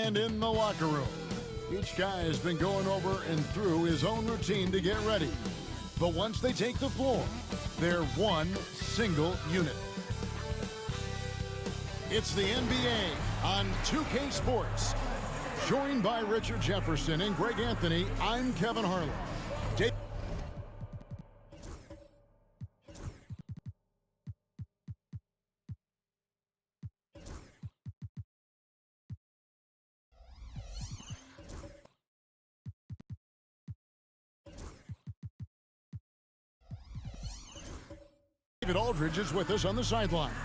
And in the locker room, each guy has been going over and through his own routine to get ready. But once they take the floor, they're one single unit. It's the NBA on 2K Sports. Joined by Richard Jefferson and Greg Anthony, I'm Kevin Harlan. David Aldridge is with us on the sidelines.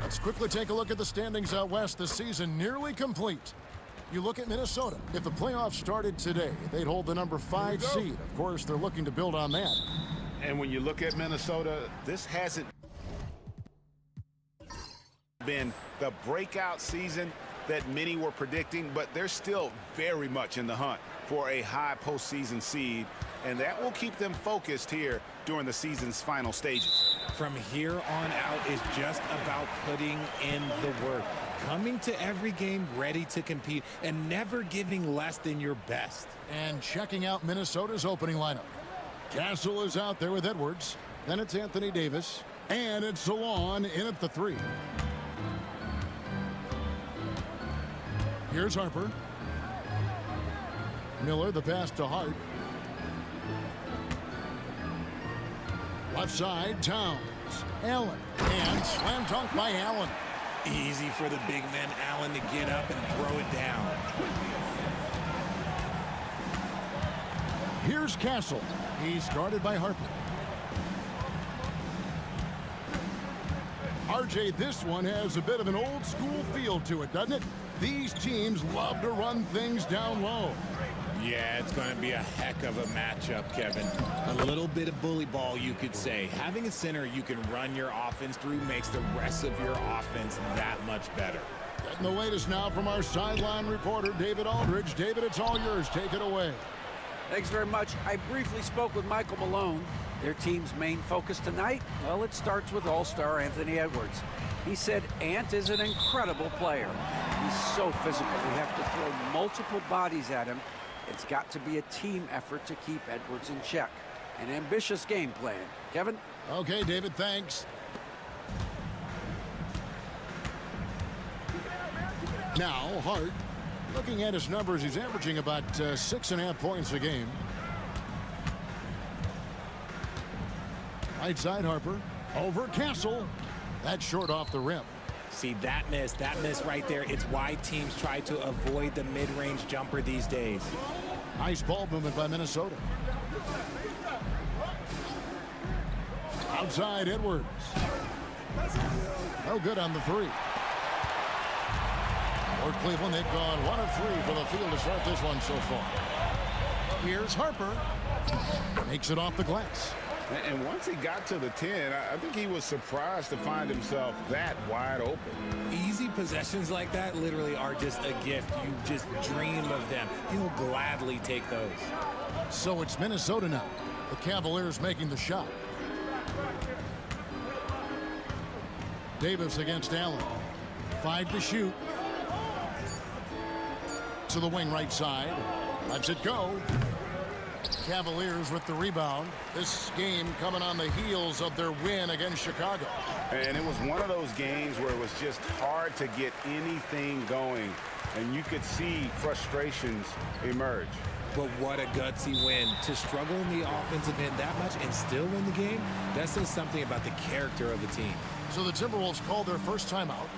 Let's quickly take a look at the standings out west. The season nearly complete. You look at Minnesota. If the playoffs started today, they'd hold the number 5 seed. Of course, they're looking to build on that. And when you look at Minnesota, this hasn't been the breakout season that many were predicting, but they're still very much in the hunt for a high postseason seed, and that will keep them focused here during the season's final stages. From here on out is just about putting in the work, coming to every game ready to compete, and never giving less than your best. And checking out Minnesota's opening lineup. Castle is out there with Edwards. Then it's Anthony Davis. And it's Salon in at the 3. Here's Harper. Miller, the pass to Hart. Left side, Towns. Allen. And slam dunk by Allen. Easy for the big man Allen to get up and throw it down. Here's Castle. He's guarded by Harper. RJ, this one has a bit of an old school feel to it, doesn't it? These teams love to run things down low. Yeah, it's going to be a heck of a matchup, Kevin. A little bit of bully ball, you could say. Having a center you can run your offense through makes the rest of your offense that much better. Getting the latest now from our sideline reporter, David Aldridge. David, it's all yours. Take it away. Thanks very much. I briefly spoke with Michael Malone. Their team's main focus tonight, well, it starts with all-star Anthony Edwards. He said Ant is an incredible player. He's so physical. We have to throw multiple bodies at him. It's got to be a team effort to keep Edwards in check. An ambitious game plan. Kevin? Okay, David, thanks. Now, Hart, looking at his numbers, he's averaging about 6.5 points a game. Right side, Harper. Over Castle. That's short off the rim. See, that miss right there, it's why teams try to avoid the mid-range jumper these days. Nice ball movement by Minnesota. Outside, Edwards. No good on the 3. For Cleveland, they've gone 1 of 3 for the field to start this one so far. Here's Harper. Makes it off the glass. And once he got to the 10, I think he was surprised to find himself that wide open. Easy possessions like that literally are just a gift. You just dream of them. He'll gladly take those. So it's Minnesota now. The Cavaliers making the shot. Davis against Allen. 5 to shoot. To the wing right side. Lets it go. Cavaliers with the rebound. This game coming on the heels of their win against Chicago. And it was one of those games where it was just hard to get anything going, and you could see frustrations emerge. But what a gutsy win. To struggle in the offensive end that much and still win the game, that says something about the character of the team. So the Timberwolves called their first timeout.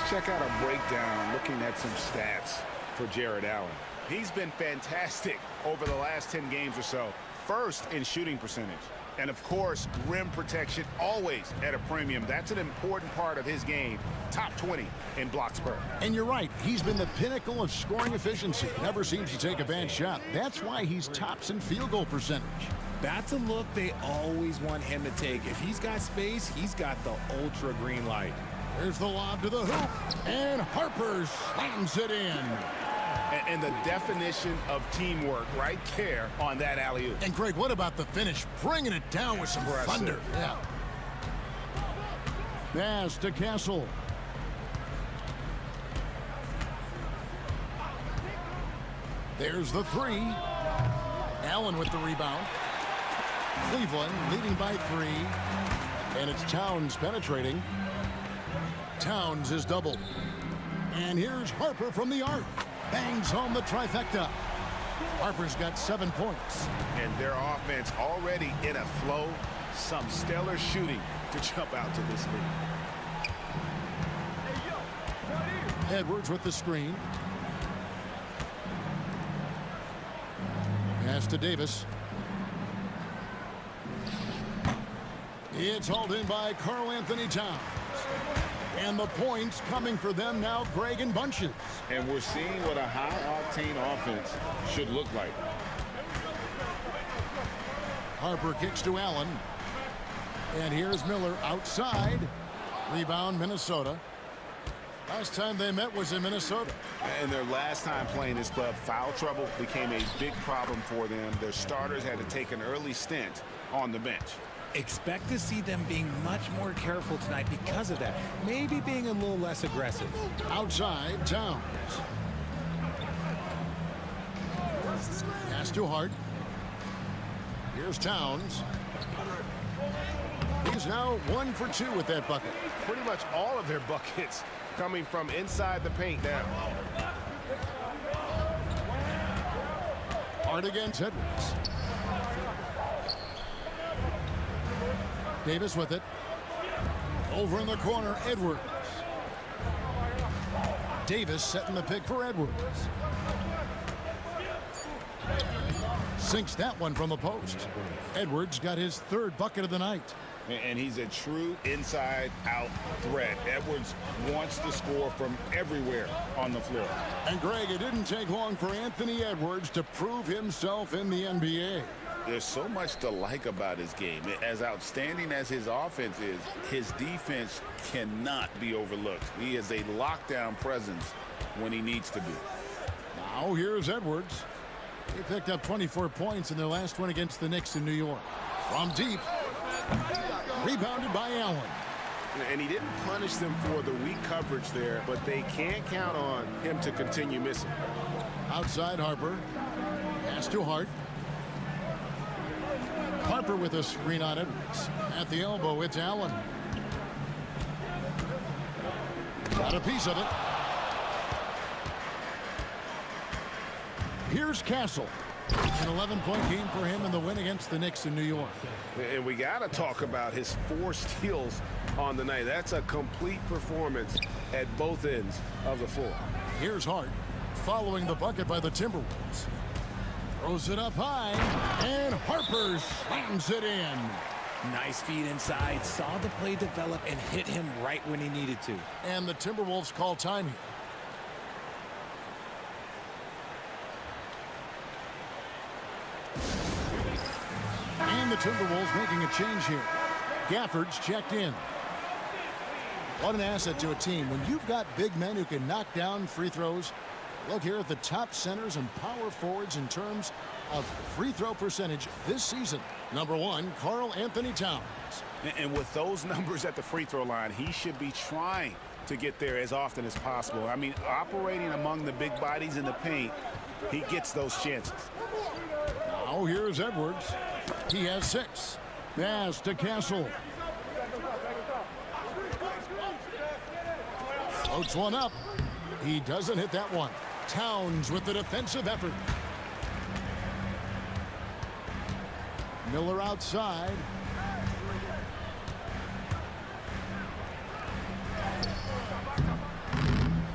Check out a breakdown looking at some stats for Jared Allen. He's been fantastic over the last 10 games or so. First in shooting percentage. And, of course, rim protection always at a premium. That's an important part of his game. Top 20 in blocks per. And you're right. He's been the pinnacle of scoring efficiency. Never seems to take a bad shot. That's why he's tops in field goal percentage. That's a look they always want him to take. If he's got space, he's got the ultra green light. Here's the lob to the hoop, and Harper slams it in. And the definition of teamwork right there on that alley-oop. And Greg, what about the finish? Bringing it down with some thunder. Yeah. Pass to Castle. There's the three. Allen with the rebound. Cleveland leading by 3. And it's Towns penetrating. Towns is doubled. And here's Harper from the arc. Bangs home the trifecta. Harper's got 7 points. And their offense already in a flow. Some stellar shooting to jump out to this lead. Edwards with the screen. Pass to Davis. It's hauled in by Karl Anthony Towns. And the points coming for them now, Greg, in bunches. And we're seeing what a high-octane offense should look like. Harper kicks to Allen. And here's Miller outside. Rebound, Minnesota. Last time they met was in Minnesota. And their last time playing this club, foul trouble became a big problem for them. Their starters had to take an early stint on the bench. Expect to see them being much more careful tonight because of that. Maybe being a little less aggressive. Outside, Towns. Pass to Hart. Here's Towns. He's now 1 for 2 with that bucket. Pretty much all of their buckets coming from inside the paint now. Hart against Edwards. Davis with it. Over in the corner, Edwards. Davis setting the pick for Edwards. Sinks that one from the post. Edwards got his 3rd bucket of the night. And he's a true inside-out threat. Edwards wants to score from everywhere on the floor. And Greg, it didn't take long for Anthony Edwards to prove himself in the NBA. There's so much to like about his game. As outstanding as his offense is, his defense cannot be overlooked. He is a lockdown presence when he needs to be. Now here's Edwards. He picked up 24 points in their last one against the Knicks in New York. From deep. Rebounded by Allen. And he didn't punish them for the weak coverage there, but they can't count on him to continue missing. Outside Harper. Pass to Hart. Harper with a screen on Edwards. At the elbow, it's Allen. Got a piece of it. Here's Castle. An 11-point game for him in the win against the Knicks in New York. And we got to talk about his 4 steals on the night. That's a complete performance at both ends of the floor. Here's Hart following the bucket by the Timberwolves. Throws it up high, and Harper slams it in. Nice feed inside, saw the play develop and hit him right when he needed to. And the Timberwolves call time here. And the Timberwolves making a change here. Gafford's checked in. What an asset to a team when you've got big men who can knock down free throws. Look here at the top centers and power forwards in terms of free throw percentage this season. Number 1, Karl Anthony Towns. And with those numbers at the free throw line, he should be trying to get there as often as possible. I mean, operating among the big bodies in the paint, he gets those chances. Now here's Edwards. He has 6. Pass to Castle. Floats one up. He doesn't hit that one. Towns with the defensive effort. Miller outside.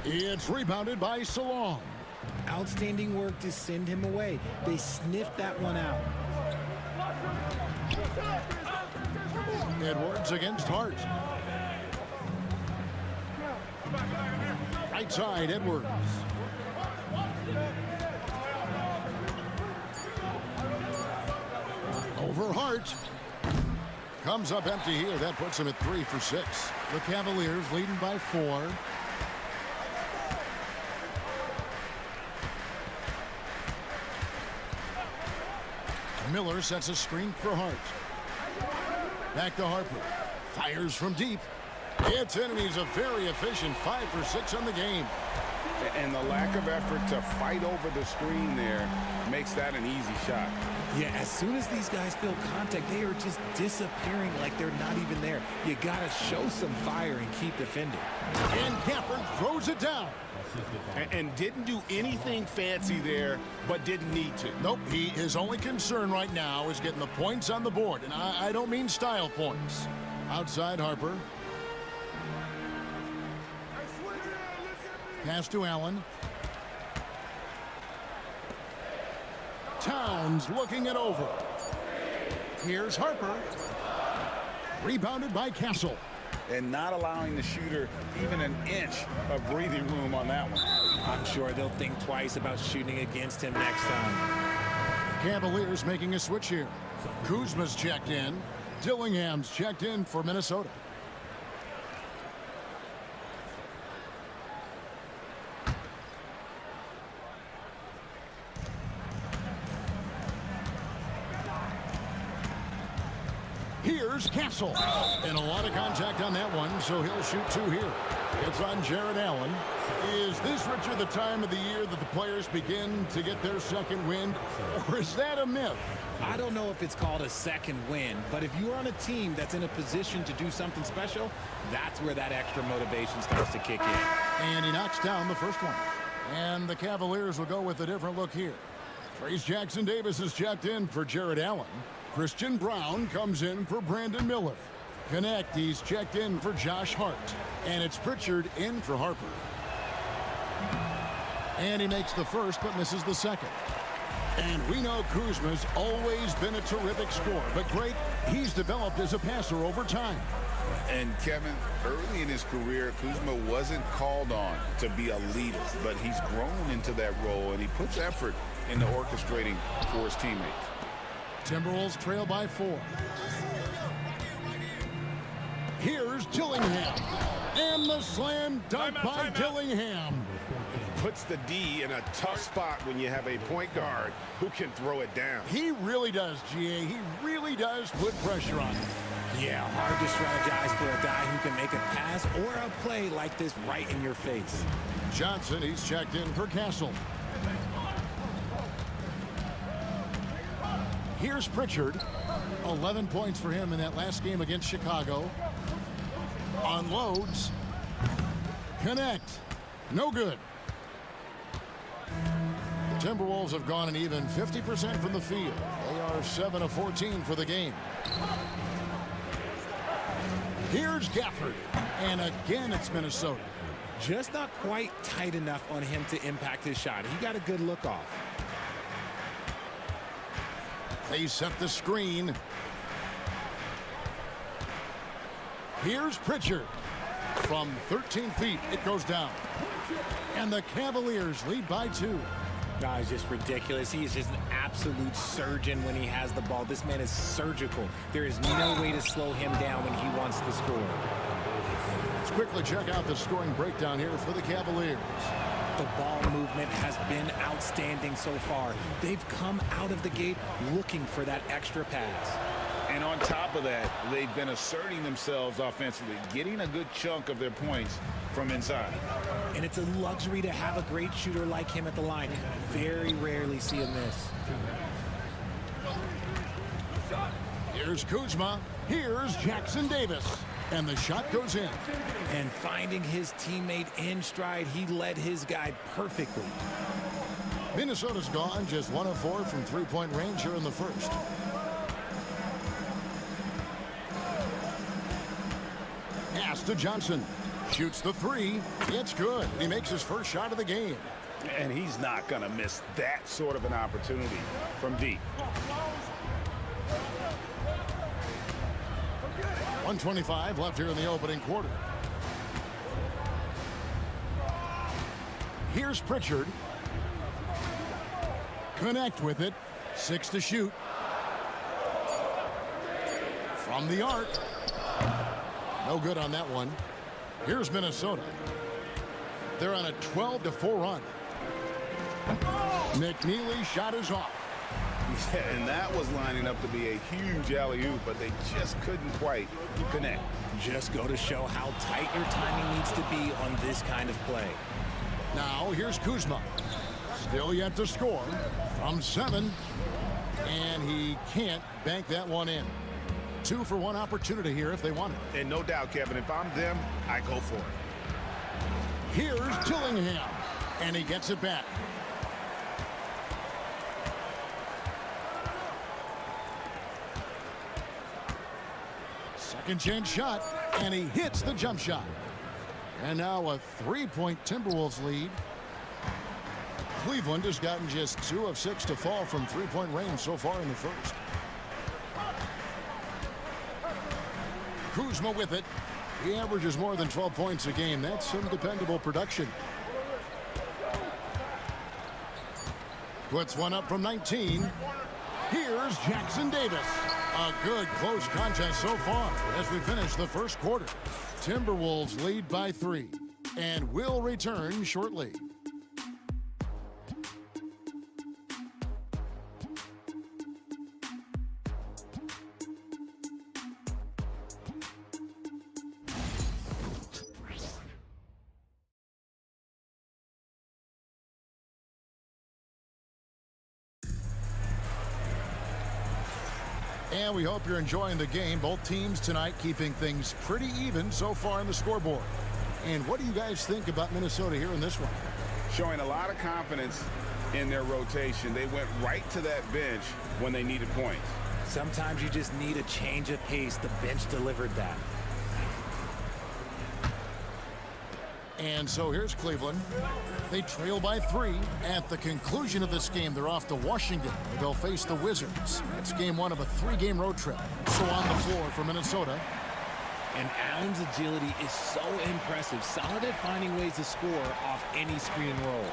It's rebounded by Salon. Outstanding work to send him away. They sniffed that one out. Edwards against Hart. Right side, Edwards. Over Hart. Comes up empty here. That puts him at 3 for 6. The Cavaliers leading by 4. Miller sets a screen for Hart. Back to Harper. Fires from deep. It's in, and he's a very efficient 5 for 6 on the game. And the lack of effort to fight over the screen there makes that an easy shot. Yeah, as soon as these guys feel contact, they are just disappearing like they're not even there. You got to show some fire and keep defending. And Gafford throws it down. And didn't do anything fancy there, but didn't need to. Nope, his only concern right now is getting the points on the board. And I don't mean style points. Outside Harper. Pass to Allen. Towns looking it over. Here's Harper. Rebounded by Castle. And not allowing the shooter even an inch of breathing room on that one. I'm sure they'll think twice about shooting against him next time. Cavaliers making a switch here. Kuzma's checked in. Dillingham's checked in for Minnesota. Here's Castle. And a lot of contact on that one, so he'll shoot 2 here. It's on Jared Allen. Is this, Richard, the time of the year that the players begin to get their second wind? Or is that a myth? I don't know if it's called a second win, but if you're on a team that's in a position to do something special, that's where that extra motivation starts to kick in. And he knocks down the first one. And the Cavaliers will go with a different look here. Trace Jackson Davis is checked in for Jared Allen. Christian Brown comes in for Brandon Miller. Connect, he's checked in for Josh Hart. And it's Pritchard in for Harper. And he makes the first but misses the second. And we know Kuzma's always been a terrific scorer, but great, he's developed as a passer over time. And Kevin, early in his career, Kuzma wasn't called on to be a leader, but he's grown into that role, and he puts effort into orchestrating for his teammates. Timberwolves trail by 4. Here's Dillingham. And the slam dunk by Dillingham. Puts the D in a tough spot when you have a point guard who can throw it down. He really does, GA. He really does put pressure on him. Yeah, hard to strategize for a guy who can make a pass or a play like this right in your face. Johnson, he's checked in for Castle. Here's Pritchard. 11 points for him in that last game against Chicago. Unloads. Connect. No good. The Timberwolves have gone an even 50% from the field. They are 7 of 14 for the game. Here's Gafford. And again, it's Minnesota. Just not quite tight enough on him to impact his shot. He got a good look off. They set the screen. Here's Pritchard. From 13 feet, it goes down. And the Cavaliers lead by 2. He's just ridiculous. He is just an absolute surgeon when he has the ball. This man is surgical. There is no way to slow him down when he wants to score. Let's quickly check out the scoring breakdown here for the Cavaliers. The ball movement has been outstanding so far. They've come out of the gate looking for that extra pass. And on top of that, they've been asserting themselves offensively, getting a good chunk of their points from inside. And it's a luxury to have a great shooter like him at the line. Very rarely see him miss. Here's Kuzma. Here's Jackson Davis. And the shot goes in. And finding his teammate in stride, he led his guy perfectly. Minnesota's gone just 1 of 4 from three-point range here in the first. Pass to Johnson. Shoots the 3. It's good. He makes his first shot of the game. And he's not going to miss that sort of an opportunity from deep. 1:25 left here in the opening quarter. Here's Pritchard. Connect with it. 6 to shoot. From From the arc. No good on that one. Here's Minnesota. They're on a 12-4 run. McNeely shot is off. Yeah, and that was lining up to be a huge alley-oop, but they just couldn't quite connect. Just go to show how tight your timing needs to be on this kind of play. Now here's Kuzma. Still yet to score from 7. And he can't bank that one in. 2 for 1 opportunity here if they want it. And no doubt, Kevin, if I'm them, I go for it. Here's Tillingham. And he gets it back. Second chance shot. And he hits the jump shot. And now a 3-point Timberwolves lead. Cleveland has gotten just 2 of 6 to fall from 3-point range so far in the first. Kuzma with it. He averages more than 12 points a game. That's some dependable production. Puts one up from 19. Here's Jackson Davis. A good close contest so far as we finish the first quarter. Timberwolves lead by 3 and will return shortly. And we hope you're enjoying the game. Both teams tonight keeping things pretty even so far on the scoreboard. And what do you guys think about Minnesota here in this one? Showing a lot of confidence in their rotation. They went right to that bench when they needed points. Sometimes you just need a change of pace. The bench delivered that. And so here's Cleveland. They trail by 3. At the conclusion of this game, they're off to Washington, where they'll face the Wizards. That's game 1 of a 3-game road trip. So on the floor for Minnesota. And Allen's agility is so impressive. Solid at finding ways to score off any screen and roll.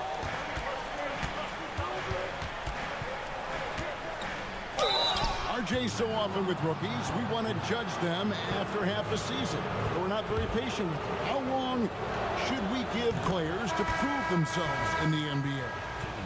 RJ, so often with rookies, we want to judge them after half a season. We're not very patient with them. How long should we give players to prove themselves in the NBA?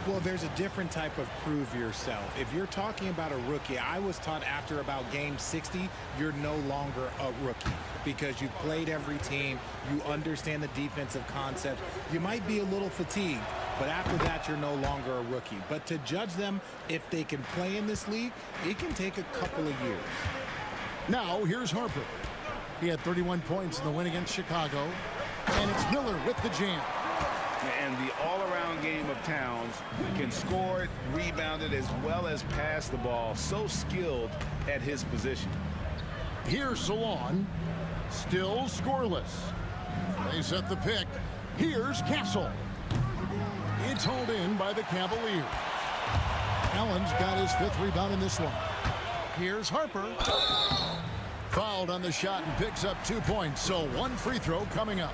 Well, there's a different type of prove yourself. If you're talking about a rookie, I was taught after about game 60, you're no longer a rookie because you've played every team, you understand the defensive concept, you might be a little fatigued, but after that, you're no longer a rookie. But to judge them, if they can play in this league, it can take a couple of years. Now, here's Harper. He had 31 points in the win against Chicago, and it's Miller with the jam. And the all-around game of Towns can score it, rebound it, as well as pass the ball. So skilled at his position. Here's Salon. Still scoreless. They set the pick. Here's Castle. It's hauled in by the Cavaliers. Allen's got his 5th rebound in this one. Here's Harper. Fouled on the shot and picks up 2 points. So 1 free throw coming up.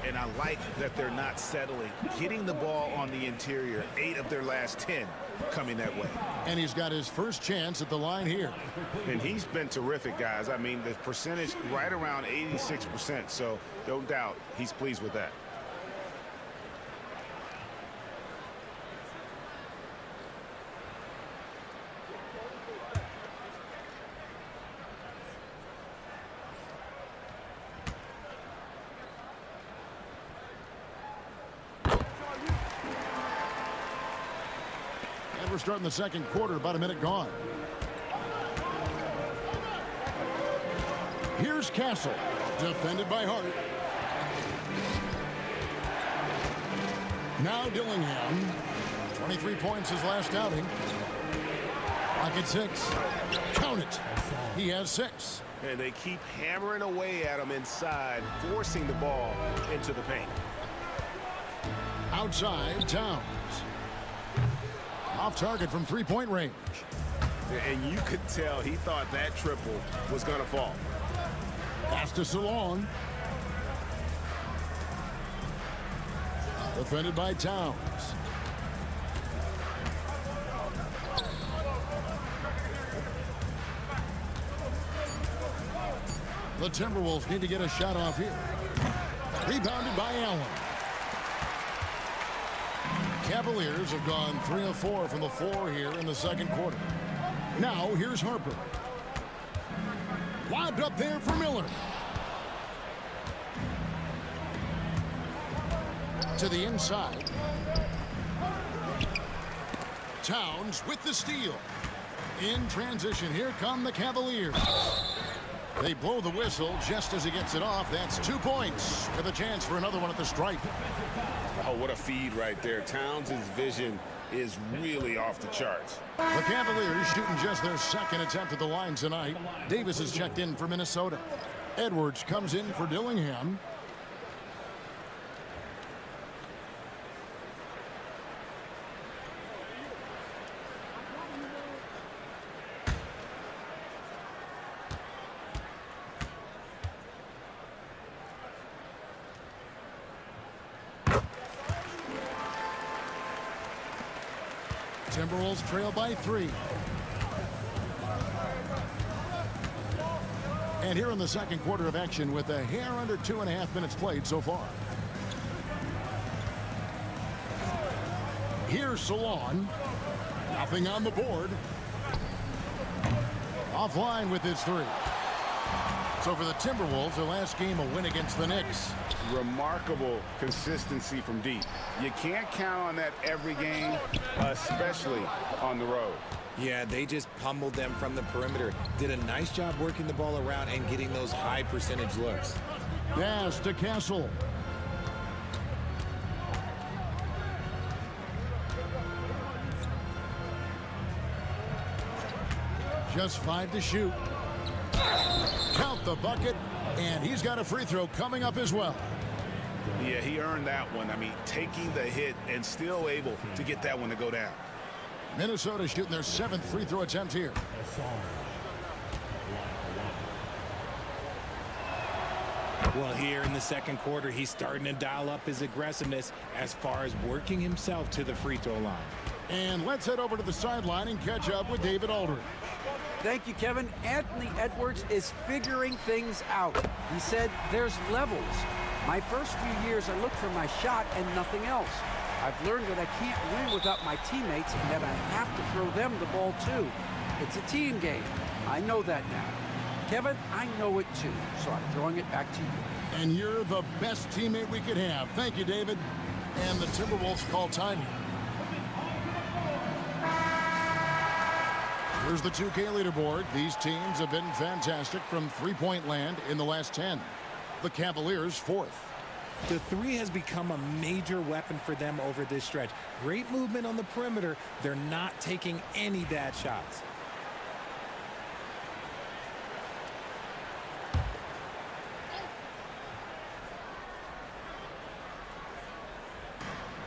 And I like that they're not settling. Getting the ball on the interior, 8 of their last 10 coming that way. And he's got his first chance at the line here. And he's been terrific, guys. I mean, the percentage right around 86%, so no doubt he's pleased with that. We're starting the second quarter, about a minute gone. Here's Castle, defended by Hart. Now Dillingham, 23 points his last outing. Clock at 6. Count it. He has 6. And they keep hammering away at him inside, forcing the ball into the paint. Outside, Towns. Off target from 3-point range. And you could tell he thought that triple was going to fall. Pass to Salon. Defended by Towns. The Timberwolves need to get a shot off here. Rebounded by Allen. Cavaliers have gone 3 of 4 from the floor here in the second quarter. Now here's Harper. Lobbed up there for Miller. To the inside. Towns with the steal. In transition, here come the Cavaliers. They blow the whistle just as he gets it off. That's 2 points with a chance for another one at the stripe. Oh, what a feed right there. Towns' vision is really off the charts. The Cavaliers shooting just their second attempt at the line tonight. Davis is checked in for Minnesota. Edwards comes in for Dillingham. Timberwolves trail by 3. And here in the second quarter of action with a hair under 2.5 minutes played so far. Here's Salon. Nothing on the board. Offline with his 3. So for the Timberwolves, their last game a win against the Knicks. Remarkable consistency from deep. You can't count on that every game, especially on the road. Yeah, they just pummeled them from the perimeter. Did a nice job working the ball around and getting those high percentage looks. Pass to Castle. Just 5 to shoot. Count the bucket, and he's got a free throw coming up as well. Yeah, he earned that one. I mean, taking the hit and still able to get that one to go down. Minnesota shooting their 7th free throw attempt here. Well, here in the second quarter, he's starting to dial up his aggressiveness as far as working himself to the free throw line. And let's head over to the sideline and catch up with David Aldridge. Thank you, Kevin. Anthony Edwards is figuring things out. He said there's levels. My first few years, I looked for my shot and nothing else. I've learned that I can't win without my teammates and that I have to throw them the ball too. It's a team game. I know that now. Kevin, I know it too, so I'm throwing it back to you. And you're the best teammate we could have. Thank you, David. And the Timberwolves call time. Here's the 2K leaderboard. These teams have been fantastic from three-point land in the last 10. The Cavaliers 4th. The 3 has become a major weapon for them over this stretch. Great movement on the perimeter. They're not taking any bad shots.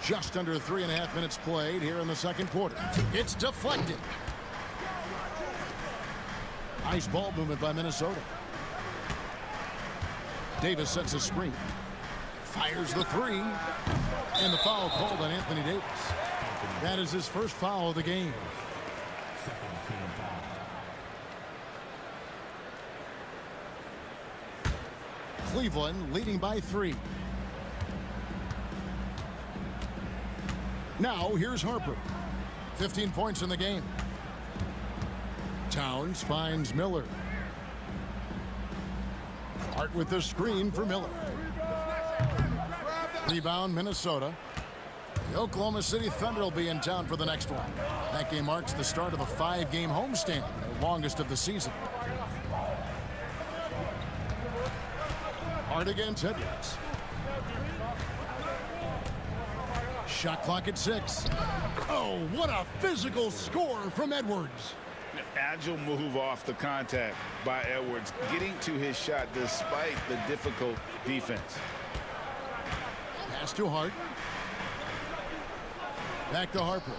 Just under 3.5 minutes played here in the second quarter. It's deflected. Nice ball movement by Minnesota. Davis sets a screen. Fires the 3. And the foul called on Anthony Davis. That is his first foul of the game. Cleveland leading by 3. Now here's Harper. 15 points in the game. Towns finds Miller. Hart with the screen for Miller. Rebound Minnesota. The Oklahoma City Thunder will be in town for the next one. That game marks the start of a 5-game homestand, the longest of the season. Hart against Edwards. Shot clock at 6. Oh, what a physical score from Edwards. Agile move off the contact by Edwards, getting to his shot despite the difficult defense. Pass to Hart. Back to Harper.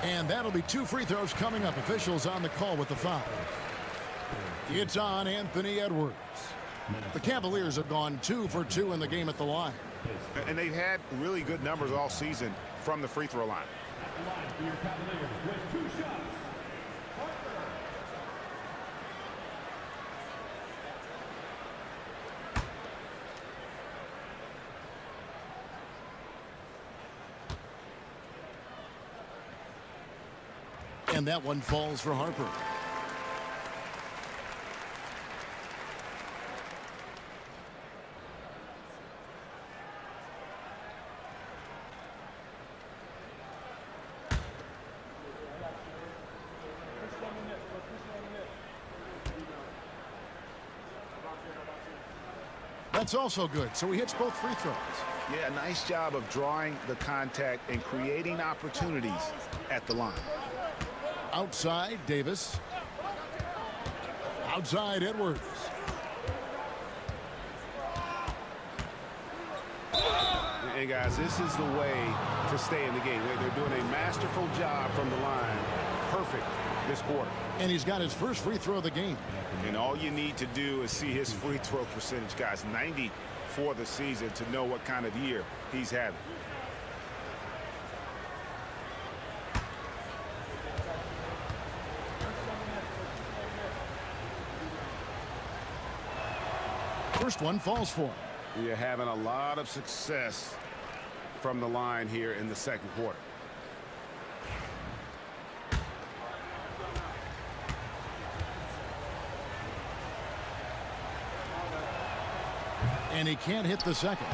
And that'll be 2 free throws coming up. Officials on the call with the foul. It's on Anthony Edwards. The Cavaliers have gone 2 for 2 in the game at the line. And they've had really good numbers all season from the free throw line. And that one falls for Harper. That's also good, so he hits both free throws. Yeah, nice job of drawing the contact and creating opportunities at the line. Outside, Davis. Outside, Edwards. Hey, guys, this is the way to stay in the game. They're doing a masterful job from the line. Perfect this quarter. And he's got his first free throw of the game. And all you need to do is see his free throw percentage, guys. 90 for the season to know what kind of year he's having. First one falls for him. You're having a lot of success from the line here in the second quarter. And he can't hit the second.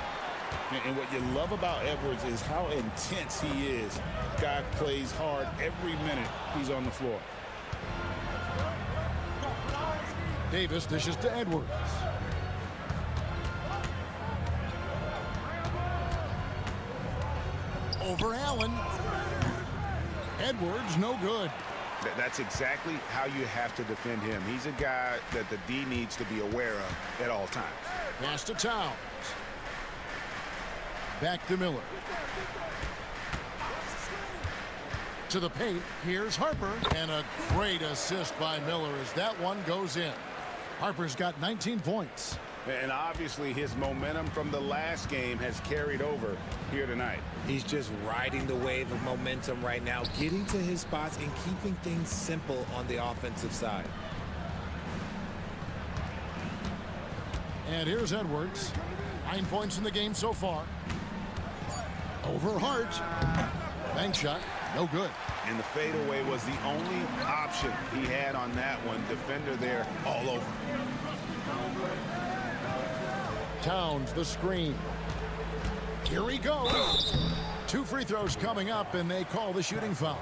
And what you love about Edwards is how intense he is. Guy plays hard every minute he's on the floor. Davis dishes to Edwards. Over Allen. Edwards, no good. That's exactly how you have to defend him. He's a guy that the D needs to be aware of at all times. Pass to Towns. Back to Miller. To the paint. Here's Harper. And a great assist by Miller as that one goes in. Harper's got 19 points. And obviously his momentum from the last game has carried over here tonight. He's just riding the wave of momentum right now, getting to his spots and keeping things simple on the offensive side. And here's Edwards. 9 points in the game so far. Over Hart. Bank shot. No good. And the fadeaway was the only option he had on that one. Defender there all over. Towns, the screen. Here he goes. 2 free throws coming up, and they call the shooting foul.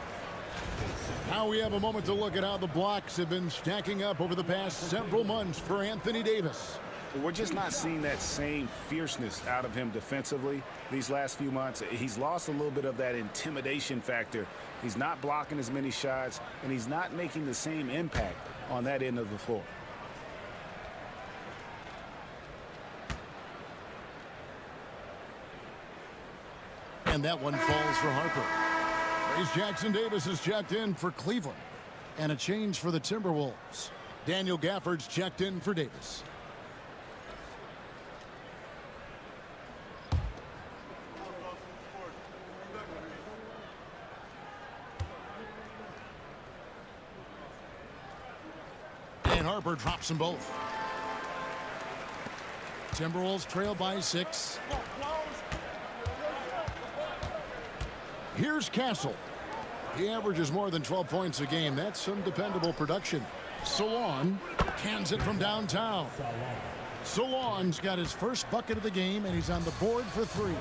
Now we have a moment to look at how the blocks have been stacking up over the past several months for Anthony Davis. We're just not seeing that same fierceness out of him defensively these last few months. He's lost a little bit of that intimidation factor. He's not blocking as many shots, and he's not making the same impact on that end of the floor. And that one falls for Harper. Race Jackson Davis is checked in for Cleveland. And a change for the Timberwolves. Daniel Gafford's checked in for Davis. And Harper drops them both. Timberwolves trail by 6. Here's Castle. He averages more than 12 points a game. That's some dependable production. Solon cans it from downtown. Solon's got his first bucket of the game, and he's on the board for 3.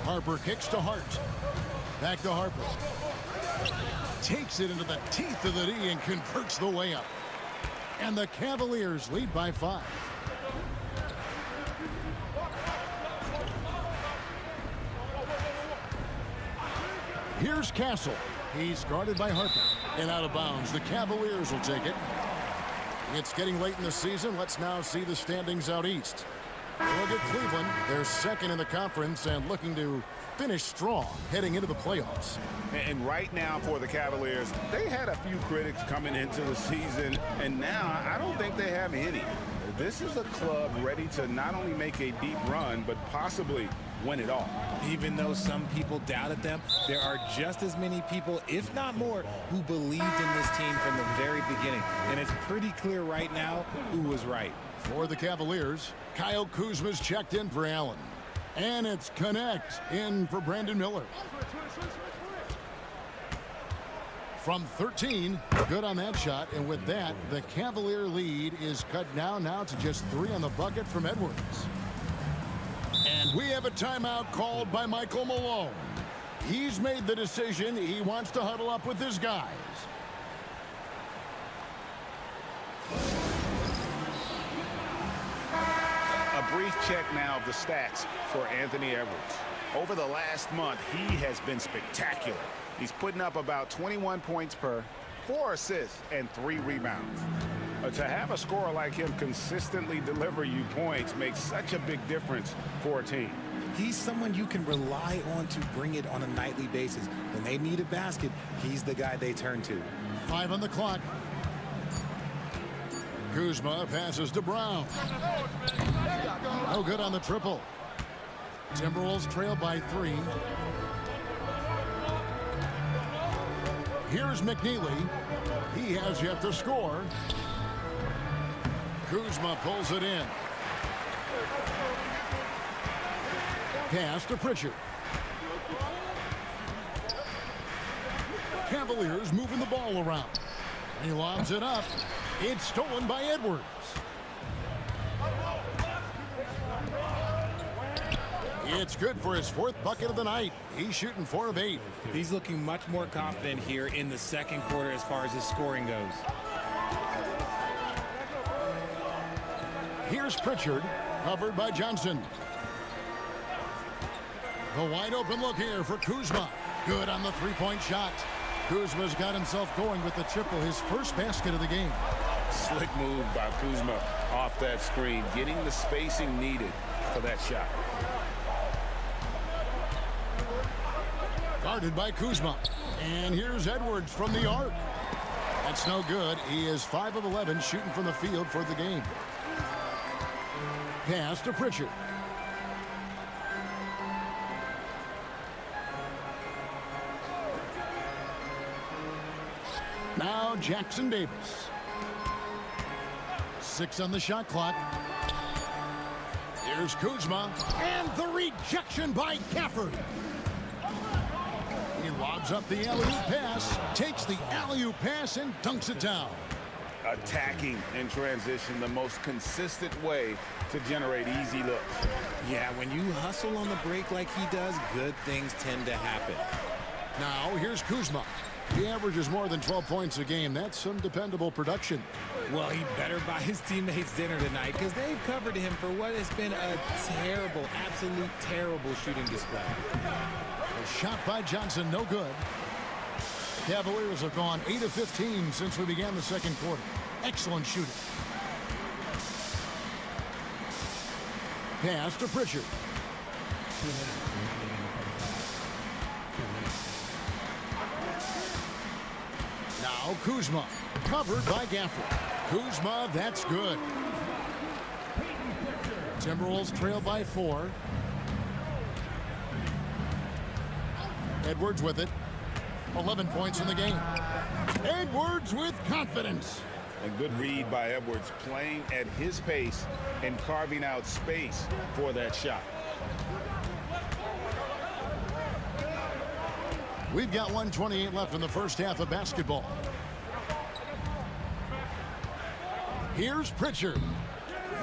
Harper kicks to Hart. Back to Harper. Takes it into the teeth of the D and converts the way up. And the Cavaliers lead by 5. Here's Castle. He's guarded by Harper. And out of bounds. The Cavaliers will take it. It's getting late in the season. Let's now see the standings out east. Look at Cleveland. They're second in the conference and looking to finish strong heading into the playoffs. And right now for the Cavaliers, they had a few critics coming into the season, and now I don't think they have any. This is a club ready to not only make a deep run, but possibly win it all. Even though some people doubted them, there are just as many people, if not more, who believed in this team from the very beginning. And it's pretty clear right now who was right. For the Cavaliers, Kyle Kuzma's checked in for Allen. And it's Connect in for Brandon Miller. From 13, good on that shot. And with that, the Cavalier lead is cut down now to just 3 on the bucket from Edwards. And we have a timeout called by Michael Malone. He's made the decision. He wants to huddle up with his guys. A brief check now of the stats for Anthony Edwards. Over the last month, he has been spectacular. He's putting up about 21 points per, 4 assists, and 3 rebounds. To have a scorer like him consistently deliver you points makes such a big difference for a team. He's someone you can rely on to bring it on a nightly basis. When they need a basket, he's the guy they turn to. 5 on the clock. Kuzma passes to Brown. No good on the triple. Timberwolves trail by 3. Here's McNeely. He has yet to score. Kuzma pulls it in. Pass to Pritchard. Cavaliers moving the ball around. He lobs it up. It's stolen by Edwards. It's good for his 4th bucket of the night. He's shooting 4 of 8. He's looking much more confident here in the second quarter as far as his scoring goes. Here's Pritchard, covered by Johnson. The wide open look here for Kuzma. Good on the 3-point shot. Kuzma's got himself going with the triple, his first basket of the game. Slick move by Kuzma off that screen, getting the spacing needed for that shot. Guarded by Kuzma. And here's Edwards from the arc. That's no good. He is 5 of 11 shooting from the field for the game. Pass to Pritchard. Now Jackson Davis. 6 on the shot clock. Here's Kuzma. And the rejection by Gafford. He lobs up the alley-oop pass, takes the alley-oop pass, and dunks it down. Attacking in transition, the most consistent way to generate easy looks. Yeah, when you hustle on the break like he does, good things tend to happen. Now, here's Kuzma. He averages more than 12 points a game. That's some dependable production. Well, he better buy his teammates dinner tonight because they've covered him for what has been a terrible, absolute terrible shooting display. A shot by Johnson, no good. Cavaliers have gone 8 of 15 since we began the second quarter. Excellent shooting. Pass to Pritchard. Now Kuzma, covered by Gafford. Kuzma, that's good. Timberwolves trail by 4. Edwards with it. 11 points in the game. Edwards with confidence. A good read by Edwards, playing at his pace and carving out space for that shot. We've got 1:28 left in the first half of basketball. Here's Pritchard.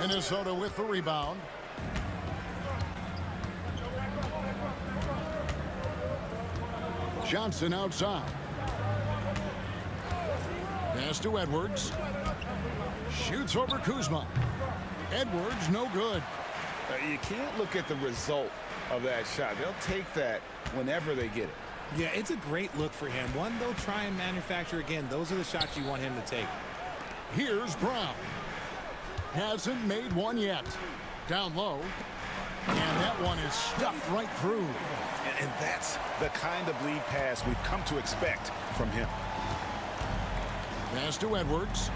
Minnesota with the rebound. Johnson outside. Pass to Edwards. Shoots over Kuzma. Edwards, no good. You can't look at the result of that shot. They'll take that whenever they get it. Yeah, it's a great look for him. One they'll try and manufacture again. Those are the shots you want him to take. Here's Brown. Hasn't made one yet. Down low. And that one is stuffed right through. And that's the kind of lead pass we've come to expect from him. Pass to Edwards.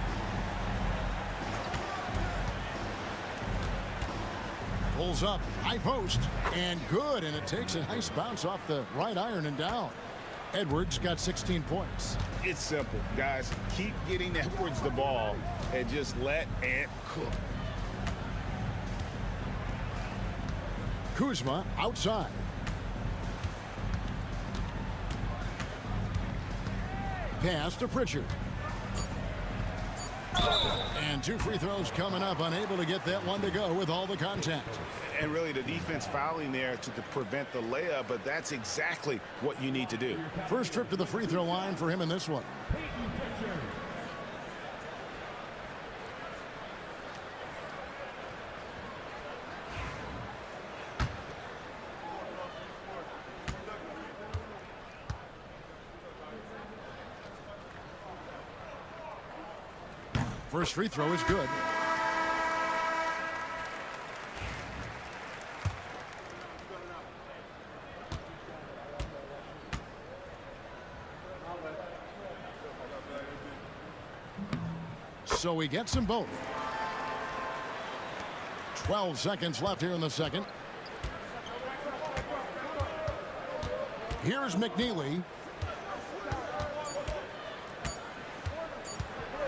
Pulls up, high post, and good. And it takes a nice bounce off the right iron and down. Edwards got 16 points. It's simple, guys. Keep getting Edwards the ball and just let Ant cook. Kuzma outside. pass to Pritchard. And 2 free throws coming up, unable to get that one to go with all the contact. And really the defense fouling there to prevent the layup, but that's exactly what you need to do. First trip to the free throw line for him in this one. First free throw is good. So he gets them both. 12 seconds left here in the second. Here's McNeely.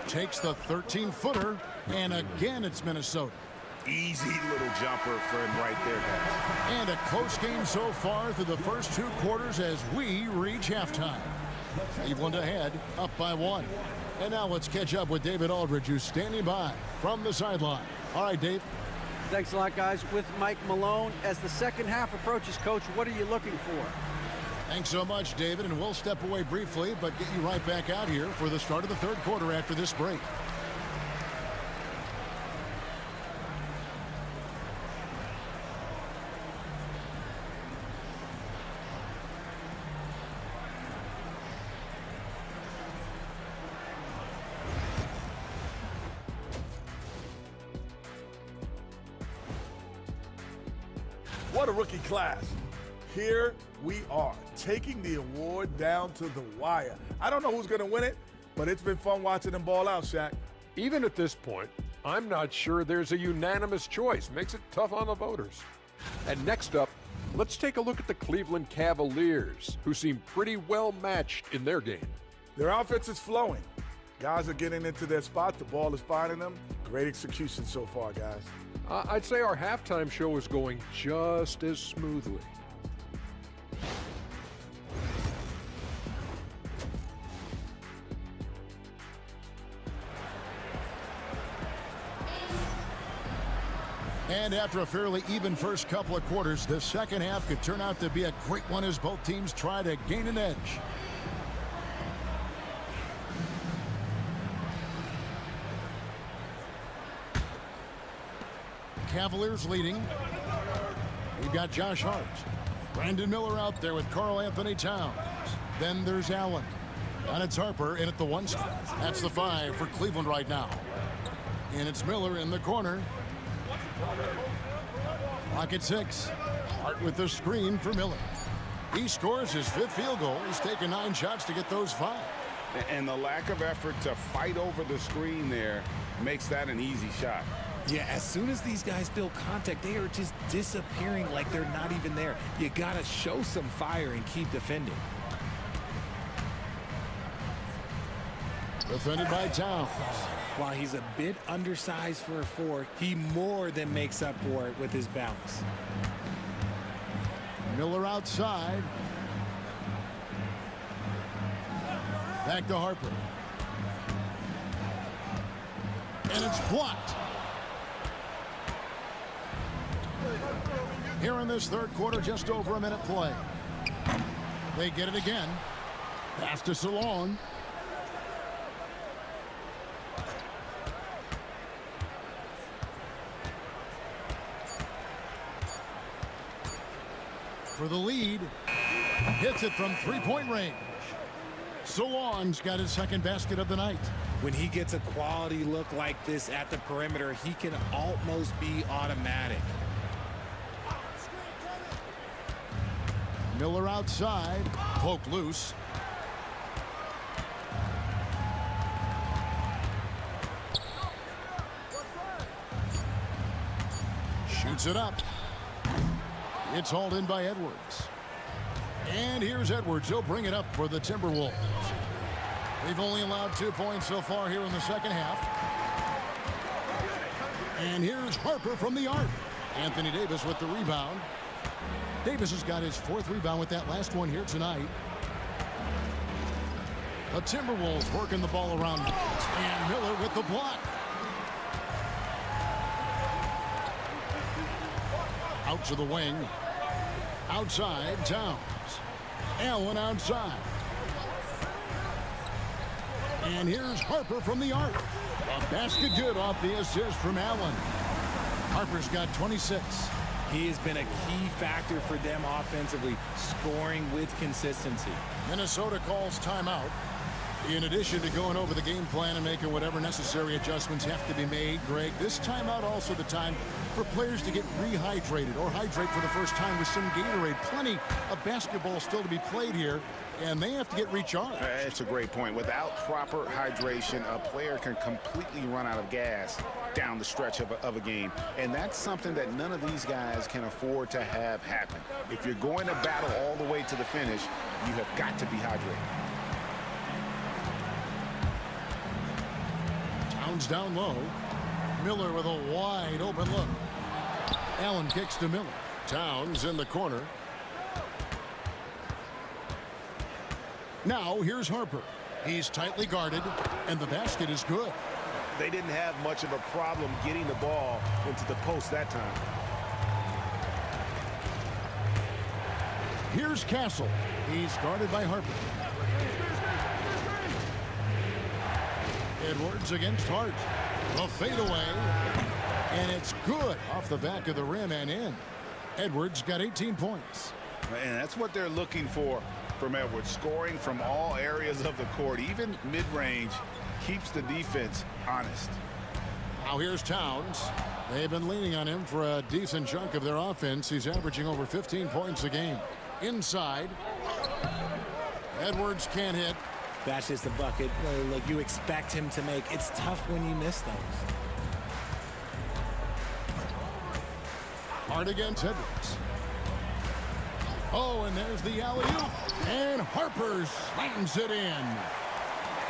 Takes the 13-footer, and again it's Minnesota. Easy little jumper for him right there, guys. And a close game so far through the first 2 quarters as we reach halftime. Cleveland ahead, up by 1. And now let's catch up with David Aldridge, who's standing by from the sideline. All right, Dave. Thanks a lot, guys. With Mike Malone, as the second half approaches, Coach, what are you looking for? Thanks so much, David, and we'll step away briefly, but get you right back out here for the start of the third quarter after this break. What a rookie class. Here we are, taking the award down to the wire. I don't know who's going to win it, but it's been fun watching them ball out, Shaq. Even at this point, I'm not sure there's a unanimous choice. Makes it tough on the voters. And next up, let's take a look at the Cleveland Cavaliers, who seem pretty well matched in their game. Their offense is flowing. Guys are getting into their spot. The ball is finding them. Great execution so far, guys. I'd say our halftime show is going just as smoothly. And after a fairly even first couple of quarters, the second half could turn out to be a great one as both teams try to gain an edge. Cavaliers leading. We've got Josh Hart. Brandon Miller out there with Karl Anthony Towns. Then there's Allen. And it's Harper in at the 1 spot. That's the 5 for Cleveland right now. And it's Miller in the corner. Clock at 6. Hart with the screen for Miller. He scores his 5th field goal. He's taken 9 shots to get those 5. And the lack of effort to fight over the screen there makes that an easy shot. Yeah, as soon as these guys feel contact, they are just disappearing like they're not even there. You got to show some fire and keep defending. Defended by Towns. While he's a bit undersized for a 4, he more than makes up for it with his bounce. Miller outside. Back to Harper. And it's blocked. Here in this third quarter, just over a minute play. They get it again. Pass to Salon. For the lead. Hits it from three-point range. Salon's got his second basket of the night. When he gets a quality look like this at the perimeter, he can almost be automatic. Miller outside. Poke loose. Shoots it up. It's hauled in by Edwards. And here's Edwards. He'll bring it up for the Timberwolves. They've only allowed 2 points so far here in the second half. And here's Harper from the arc. Anthony Davis with the rebound. Davis has got his 4th rebound with that last one here tonight. The Timberwolves working the ball around. And Miller with the block. Out to the wing. Outside, Towns. Allen outside. And here's Harper from the arc. A basket good off the assist from Allen. Harper's got 26. He has been a key factor for them offensively, scoring with consistency. Minnesota calls timeout. In addition to going over the game plan and making whatever necessary adjustments have to be made, Greg, this timeout also the time for players to get rehydrated or hydrate for the first time with some Gatorade. Plenty of basketball still to be played here, and they have to get recharged. That's a great point. Without proper hydration, a player can completely run out of gas down the stretch of a game. And that's something that none of these guys can afford to have happen. If you're going to battle all the way to the finish, you have got to be hydrated. Towns down low. Miller with a wide open look. Allen kicks to Miller. Towns in the corner. Now here's Harper. He's tightly guarded, and the basket is good. They didn't have much of a problem getting the ball into the post that time. Here's Castle. He's guarded by Harper. Edwards against Hart. The fadeaway. And it's good off the back of the rim and in. Edwards got 18 points. And that's what they're looking for from Edwards. Scoring from all areas of the court, even mid-range, keeps the defense honest. Now here's Towns. They've been leaning on him for a decent chunk of their offense. He's averaging over 15 points a game. Inside. Edwards can't hit. That's just a bucket like you expect him to make. It's tough when you miss those. Hard against Edwards. Oh, and there's the alley-oop. And Harper slams it in.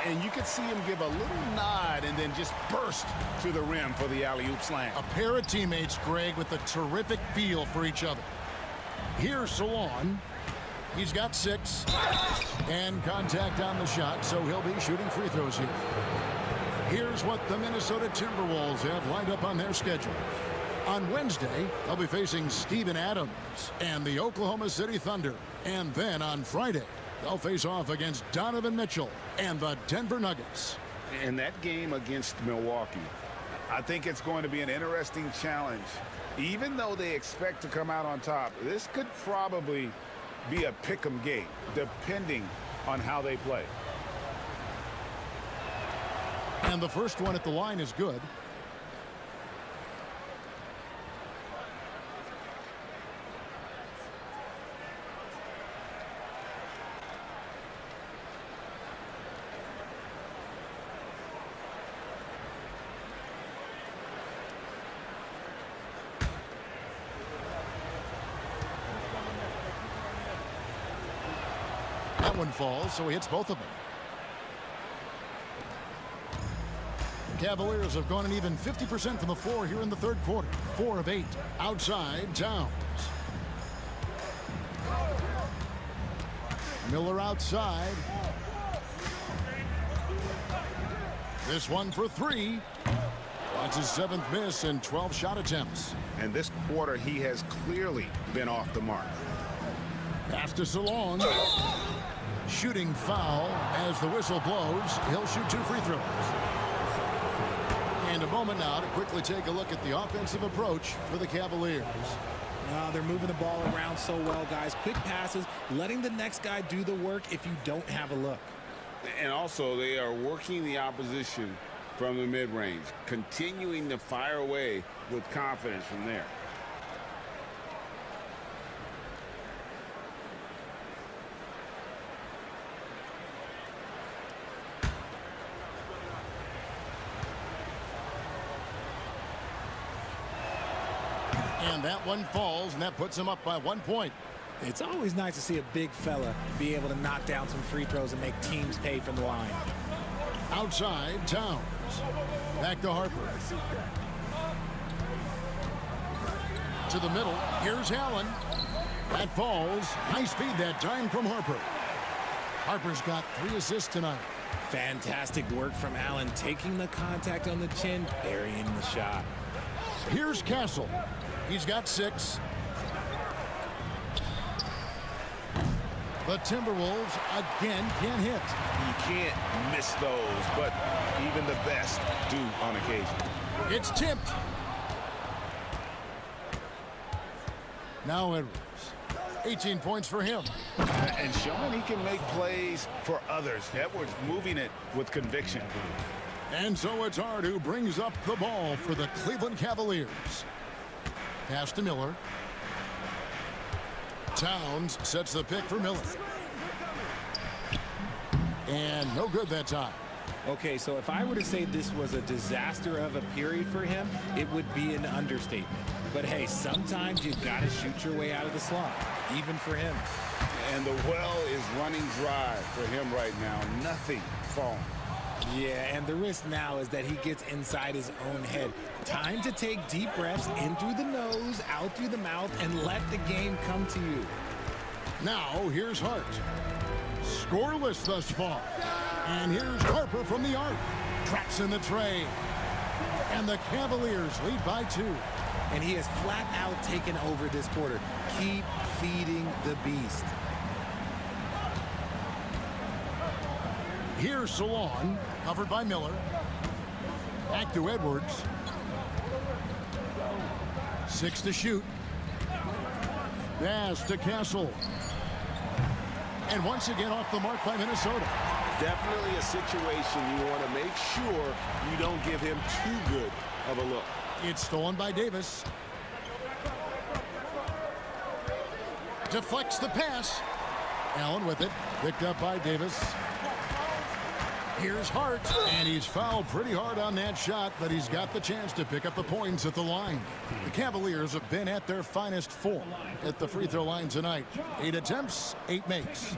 And you could see him give a little nod and then just burst to the rim for the alley-oop slam. A pair of teammates, Greg, with a terrific feel for each other. Here's Salon. He's got 6. And contact on the shot, so he'll be shooting free throws here. Here's what the Minnesota Timberwolves have lined up on their schedule. On Wednesday, they'll be facing Steven Adams and the Oklahoma City Thunder. And then on Friday, they'll face off against Donovan Mitchell and the Denver Nuggets. In that game against Milwaukee, I think it's going to be an interesting challenge. Even though they expect to come out on top, this could probably be a pick'em game, depending on how they play. And the first one at the line is good. That one falls, so he hits both of them. The Cavaliers have gone an even 50% from the floor here in the third quarter. 4 of 8. Outside, Towns. Miller outside. This one for 3. That's his 7th miss in 12 shot attempts. And this quarter, he has clearly been off the mark. Pass to Salon. Shooting foul as the whistle blows. He'll shoot 2 free throws. And a moment now to quickly take a look at the offensive approach for the Cavaliers. They're moving the ball around so well, guys. Quick passes, letting the next guy do the work if you don't have a look. And also, they are working the opposition from the mid-range, continuing to fire away with confidence from there. And that one falls, and that puts him up by 1 point. It's always nice to see a big fella be able to knock down some free throws and make teams pay from the line. Outside, Towns. Back to Harper. To the middle. Here's Allen. That falls. Nice feed that time from Harper. Harper's got 3 assists tonight. Fantastic work from Allen, taking the contact on the chin, burying the shot. Here's Castle. He's got 6. The Timberwolves again can't hit. You can't miss those, but even the best do on occasion. It's tipped. Now Edwards. 18 points for him. And showing he can make plays for others. Edwards moving it with conviction. And so it's Hart who brings up the ball for the Cleveland Cavaliers. Pass to Miller. Towns sets the pick for Miller. And no good that time. Okay, so if I were to say this was a disaster of a period for him, it would be an understatement. But hey, sometimes you got to shoot your way out of the slump, even for him. And the well is running dry for him right now. Nothing falling. Yeah, and the risk now is that he gets inside his own head. Time to take deep breaths in through the nose, out through the mouth, and let the game come to you. Now here's Hart. Scoreless thus far. And here's Harper from the arc. Traps in the tray. And the Cavaliers lead by 2. And he has flat out taken over this quarter. Keep feeding the beast. Here's Salon, covered by Miller. Back to Edwards. 6 to shoot. Pass to Castle. And once again off the mark by Minnesota. Definitely a situation you want to make sure you don't give him too good of a look. It's stolen by Davis. Deflects the pass. Allen with it. Picked up by Davis. Here's Hart. And he's fouled pretty hard on that shot, but he's got the chance to pick up the points at the line. The Cavaliers have been at their finest form at the free throw line tonight. 8 attempts, 8 makes.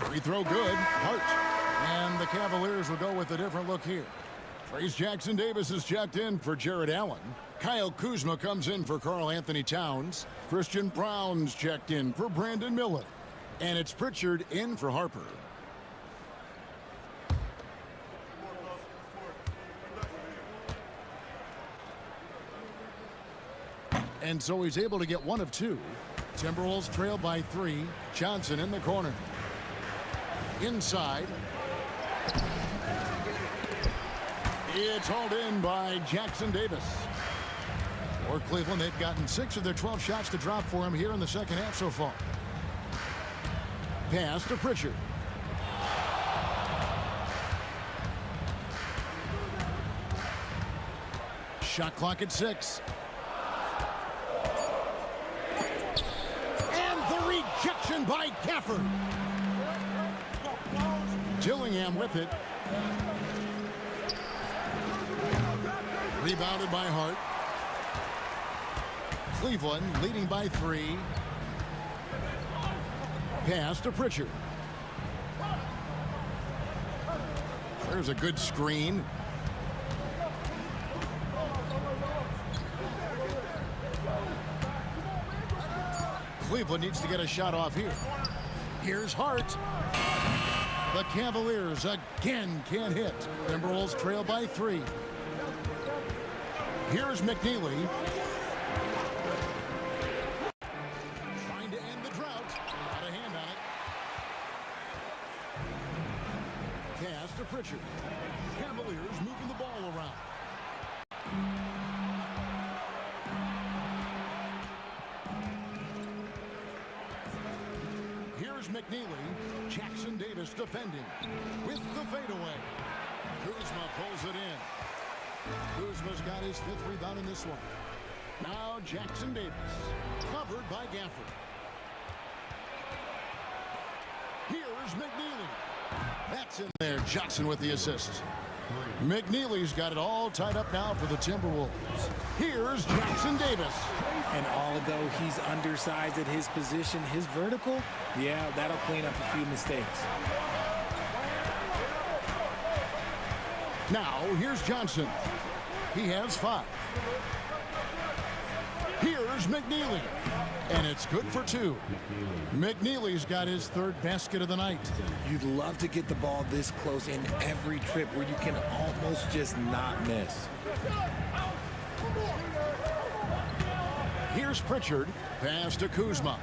Free throw good. Hart. And the Cavaliers will go with a different look here. Trace Jackson Davis is checked in for Jared Allen. Kyle Kuzma comes in for Karl Anthony Towns. Christian Brown's checked in for Brandon Miller. And it's Pritchard in for Harper. And so he's able to get 1 of 2. Timberwolves trail by 3. Johnson in the corner. Inside. It's hauled in by Jackson Davis. For Cleveland, they've gotten 6 of their 12 shots to drop for him here in the second half so far. Pass to Pritchard. Shot clock at 6. And the rejection by Gafford. Dillingham with it. Rebounded by Hart. Cleveland leading by 3. Pass to Pritchard. There's a good screen. Cleveland needs to get a shot off here. Here's Hart. The Cavaliers again can't hit. Timberwolves trail by 3. Here's McNeely. Trying to end the drought. Got a hand on it. Pass to Pritchard. Cavaliers moving the ball around. Here's McNeely. Jackson Davis defending with the fadeaway. Kuzma pulls it in. Kuzma's got his 5th rebound in this one. Now Jackson Davis, covered by Gafford. Here's McNeely. That's in there. Johnson with the assist. McNeely's got it all tied up now for the Timberwolves. Here's Jackson Davis. And although he's undersized at his position, his vertical, yeah, that'll clean up a few mistakes. Now, here's Johnson. He has 5. Here's McNeely. And it's good for 2. McNeely's got his 3rd basket of the night. You'd love to get the ball this close in every trip where you can almost just not miss. Here's Pritchard. Pass to Kuzma.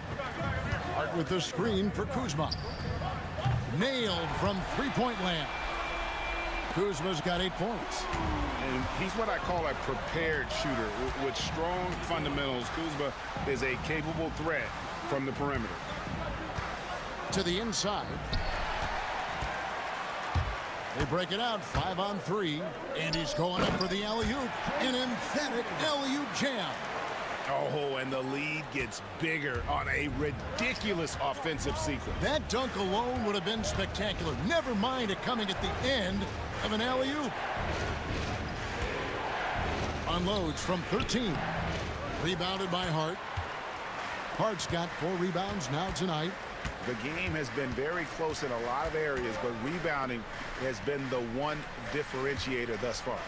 Hart with the screen for Kuzma. Nailed from three-point land. Kuzma's got 8 points. And he's what I call a prepared shooter. With strong fundamentals, Kuzma is a capable threat from the perimeter. To the inside. They break it out 5 on 3. And he's going up for the alley-oop. An emphatic alley-oop jam. Oh, and the lead gets bigger on a ridiculous offensive sequence. That dunk alone would have been spectacular. Never mind it coming at the end of an alley-oop. Unloads from 13. Rebounded by Hart. Hart's got 4 rebounds now tonight. The game has been very close in a lot of areas, but rebounding has been the one differentiator thus far.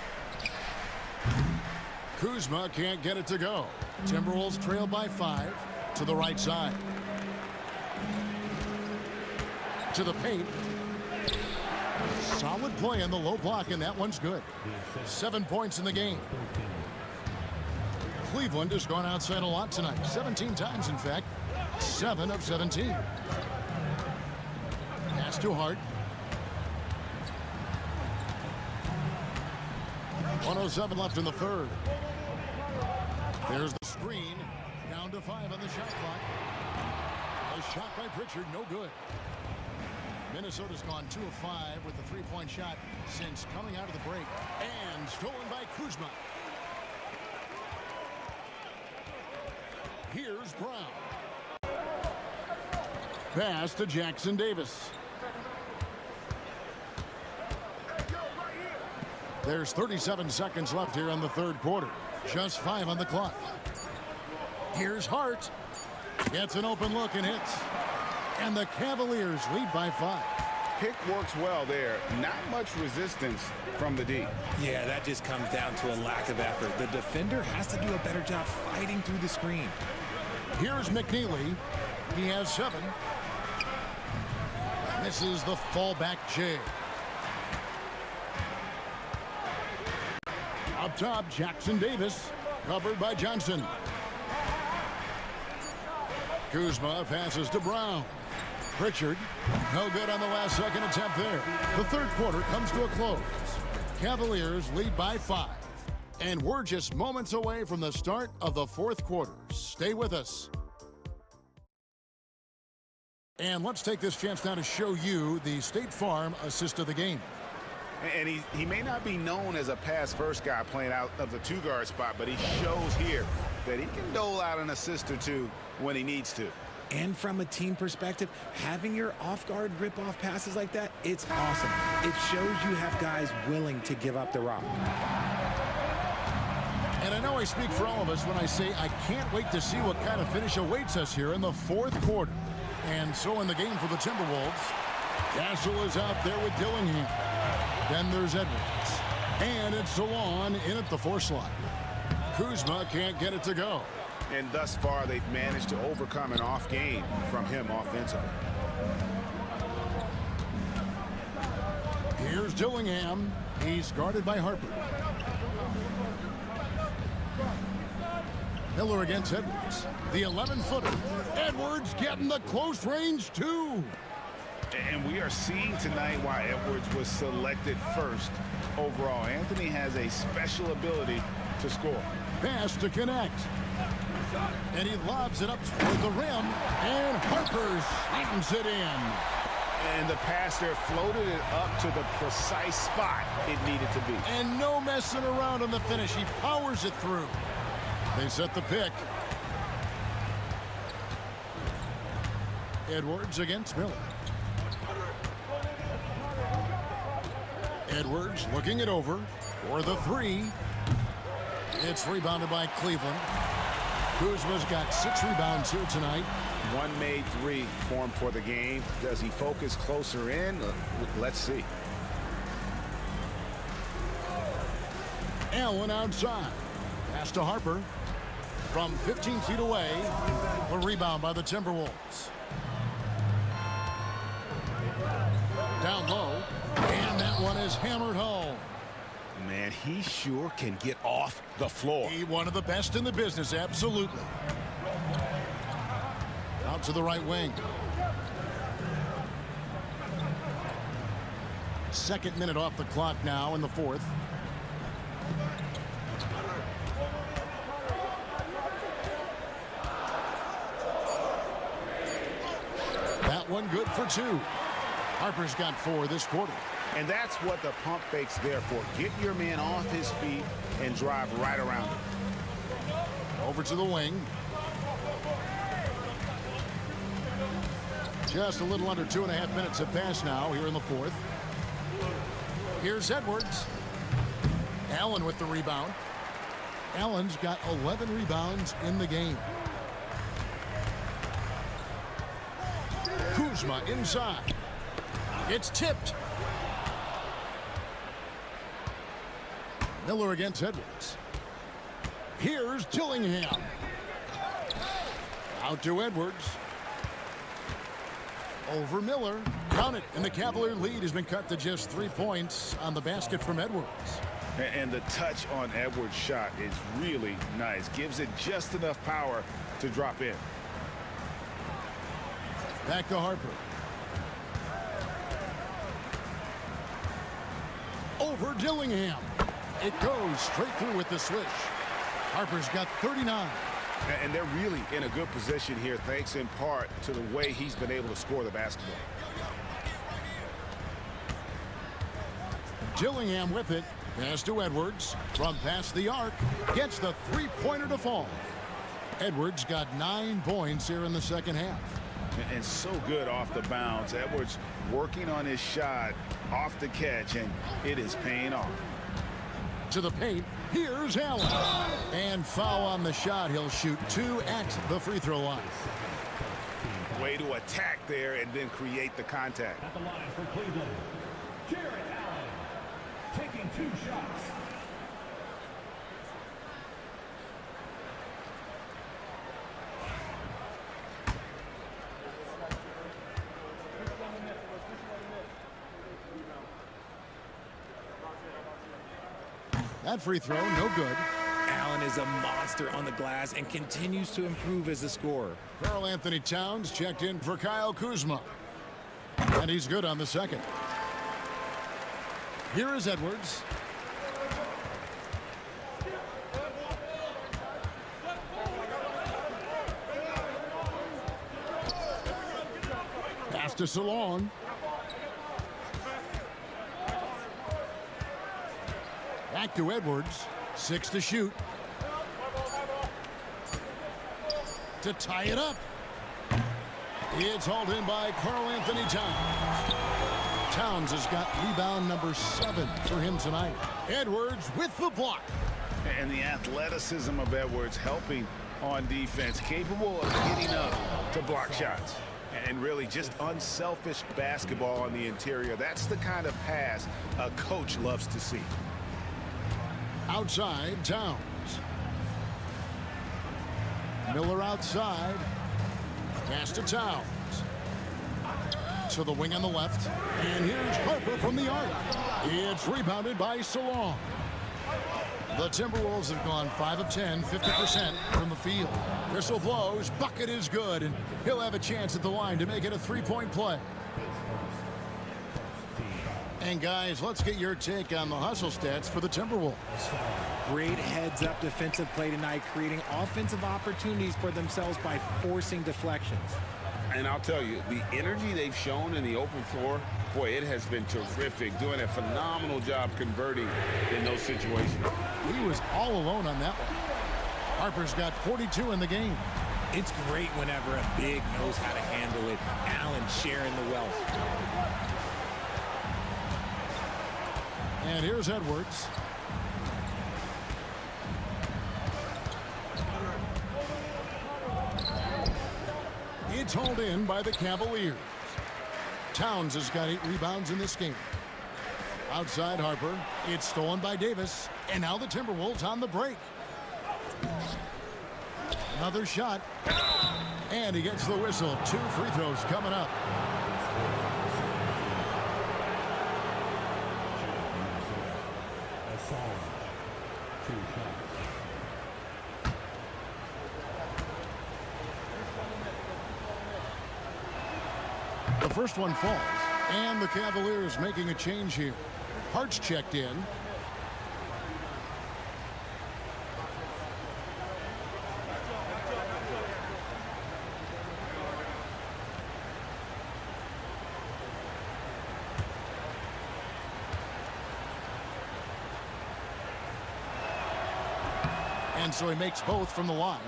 Kuzma can't get it to go. Timberwolves trail by 5 to the right side. To the paint. Solid play in the low block, and that one's good. 7 points in the game. Cleveland has gone outside a lot tonight. 17 times, in fact. 7 of 17. Pass to Hart. 1:07 left in the 3rd. There's the screen. Down to 5 on the shot clock. A shot by Pritchard, no good. Minnesota's gone 2 of 5 with the 3-point shot since coming out of the break. And stolen by Kuzma. Here's Brown. Pass to Jackson Davis. There's 37 seconds left here in the 3rd quarter. Just 5 on the clock. Here's Hart. Gets an open look and hits. And the Cavaliers lead by 5. Pick works well there. Not much resistance from the D. Yeah, that just comes down to a lack of effort. The defender has to do a better job fighting through the screen. Here's McNeely. He has 7. Misses the fallback J. Up top, Jackson Davis. Covered by Johnson. Kuzma passes to Brown. Pritchard, no good on the last second attempt there. The 3rd quarter comes to a close. Cavaliers lead by 5. And we're just moments away from the start of the 4th quarter. Stay with us. And let's take this chance now to show you the State Farm assist of the game. And he may not be known as a pass-first guy playing out of the 2-guard spot, but he shows here that he can dole out an assist or 2 when he needs to. And from a team perspective, having your off-guard rip-off passes like that, it's awesome. It shows you have guys willing to give up the rock. And I know I speak for all of us when I say I can't wait to see what kind of finish awaits us here in the 4th quarter. And so in the game for the Timberwolves, Castle is out there with Dillingham. Then there's Edwards. And it's Salon in at the 4 slot. Kuzma can't get it to go. And thus far, they've managed to overcome an off game from him offensively. Here's Dillingham. He's guarded by Harper. Miller against Edwards. The 11-footer. Edwards getting the close range, too. And we are seeing tonight why Edwards was selected first overall. Anthony has a special ability to score. Pass to connect. And he lobs it up toward the rim. And Harper slams it in. And the pass there floated it up to the precise spot it needed to be. And no messing around on the finish. He powers it through. They set the pick. Edwards against Miller. Edwards looking it over for the three. It's rebounded by Cleveland. Kuzma's got 6 rebounds here tonight. One made three formed for the game. Does he focus closer in? Let's see. Allen outside. Pass to Harper. From 15 feet away, a rebound by the Timberwolves. Down low, and that one is hammered home. Man, he sure can get off the floor. He one of the best in the business, absolutely. Out to the right wing. Second minute off the clock now in the fourth. That one good for 2. Harper's got 4 this quarter. And that's what the pump fake's there for. Get your man off his feet and drive right around him. Over to the wing. Just a little under 2.5 minutes have passed now here in the fourth. Here's Edwards. Allen with the rebound. Allen's got 11 rebounds in the game. Kuzma inside. It's tipped. Miller against Edwards. Here's Dillingham. Out to Edwards. Over Miller. Count it. And the Cavalier lead has been cut to just 3 points on the basket from Edwards. And the touch on Edwards' shot is really nice. Gives it just enough power to drop in. Back to Harper. Over Dillingham. It goes straight through with the switch. Harper's got 39. And they're really in a good position here, thanks in part to the way he's been able to score the basketball. Dillingham with it. Pass to Edwards. From past the arc. Gets the three-pointer to fall. Edwards got 9 points here in the second half. And so good off the bounce. Edwards working on his shot off the catch, and it is paying off. To the paint. Here's Allen. And foul on the shot. He'll shoot 2 at the free throw line. Way to attack there and then create the contact. At the line for Cleveland, Jarrett Allen, taking 2 shots. That free throw, no good. Allen is a monster on the glass and continues to improve as a scorer. Karl Anthony Towns checked in for Kyle Kuzma. And he's good on the second. Here is Edwards. Pass to Salon. Back to Edwards. 6 to shoot. To tie it up. It's hauled in by Karl Anthony Towns. Towns has got rebound number 7 for him tonight. Edwards with the block. And the athleticism of Edwards helping on defense, capable of getting up to block shots. And really just unselfish basketball on the interior. That's the kind of pass a coach loves to see. Outside, Towns. Miller outside. Pass to Towns. To the wing on the left. And here's Harper from the arc. It's rebounded by Salon. The Timberwolves have gone 5 of 10, 50% from the field. Whistle blows, bucket is good, and he'll have a chance at the line to make it a 3-point play. And guys, let's get your take on the hustle stats for the Timberwolves. Great heads-up defensive play tonight, creating offensive opportunities for themselves by forcing deflections. And I'll tell you, the energy they've shown in the open floor, boy, it has been terrific. Doing a phenomenal job converting in those situations. He was all alone on that one. Harper's got 42 in the game. It's great whenever a big knows how to handle it. Allen sharing the wealth. And here's Edwards. It's hauled in by the Cavaliers. Towns has got 8 rebounds in this game. Outside Harper. It's stolen by Davis. And now the Timberwolves on the break. Another shot. And he gets the whistle. 2 free throws coming up. The first one falls, and the Cavaliers making a change here. Hart's checked in. And so he makes both from the line.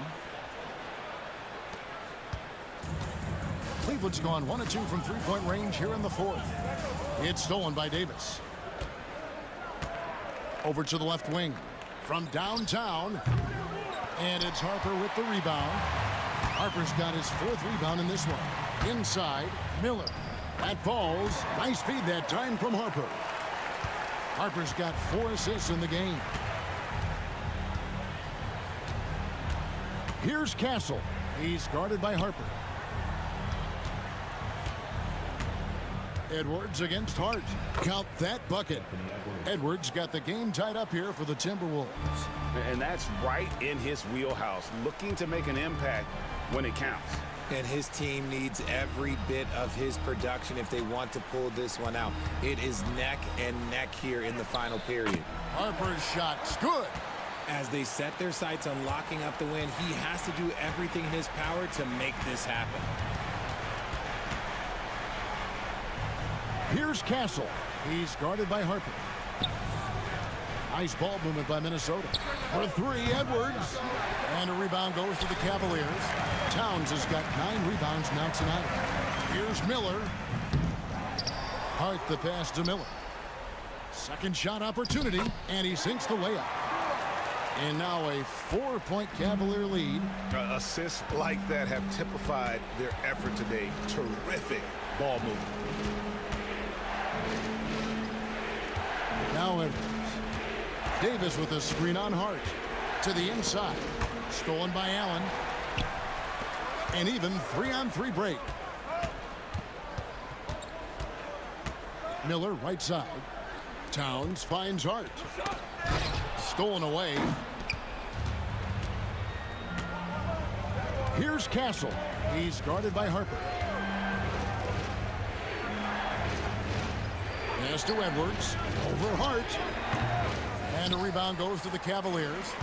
Cleveland's gone 1 of 2 from three-point range here in the fourth. It's stolen by Davis. Over to the left wing from downtown. And it's Harper with the rebound. Harper's got his 4th rebound in this one. Inside, Miller. That falls. Nice feed that time from Harper. Harper's got 4 assists in the game. Here's Castle. He's guarded by Harper. Edwards against Hart. Count that bucket. Edwards got the game tied up here for the Timberwolves. And that's right in his wheelhouse, looking to make an impact when it counts. And his team needs every bit of his production if they want to pull this one out. It is neck and neck here in the final period. Harper's shot's good. As they set their sights on locking up the win, he has to do everything in his power to make this happen. Here's Castle. He's guarded by Harper. Nice ball movement by Minnesota. For 3, Edwards. And a rebound goes to the Cavaliers. Towns has got 9 rebounds now tonight. Here's Miller. Hart the pass to Miller. Second shot opportunity, and he sinks the layup. And now a 4-point Cavalier lead. Assists like that have typified their effort today. Terrific ball movement. Now Edwards. Davis with a screen on Hart. To the inside. Stolen by Allen. And even 3-on-3 break. Miller right side. Towns finds Hart. Stolen away. Here's Castle. He's guarded by Harper. Pass to Edwards. Over Hart. And a rebound goes to the Cavaliers.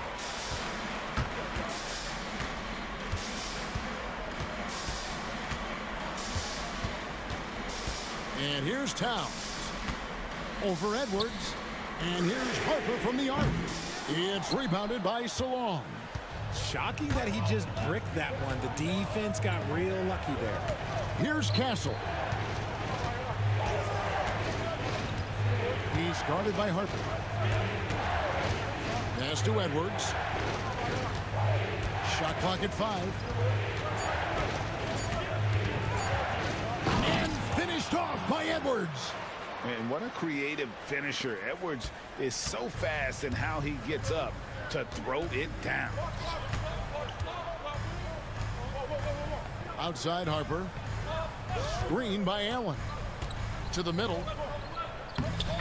And here's Towns. Over Edwards. And here's Harper from the arc. It's rebounded by Salon. Shocking that he just bricked that one. The defense got real lucky there. Here's Castle. He's guarded by Harper. Pass to Edwards. Shot clock at 5. And finished off by Edwards. And what a creative finisher. Edwards is so fast in how he gets up to throw it down. Outside Harper. Screen by Allen. To the middle.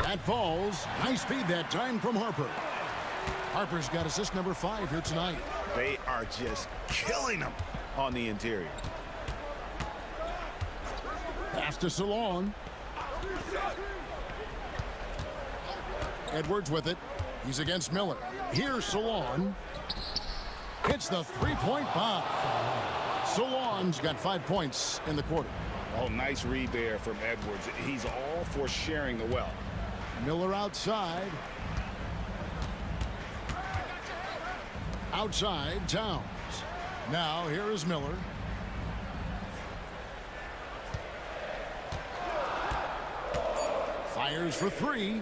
That falls. Nice feed that time from Harper. Harper's got assist number 5 here tonight. They are just killing them on the interior. Pass to Salon. Edwards with it. He's against Miller. Here's Salon. Hits the 3-point bomb. Salon's got 5 points in the quarter. Oh, nice read there from Edwards. He's all for sharing the wealth. Miller outside. Outside, Towns. Now here is Miller. Fires for 3.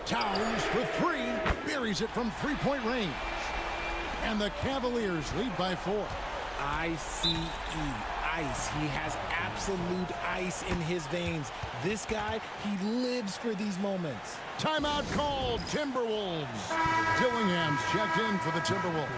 Towns for three. Buries it from three-point range. And the Cavaliers lead by 4. ICE, ice. He has absolute ice in his veins. This guy, he lives for these moments. Timeout called, Timberwolves. Dillingham's checked in for the Timberwolves.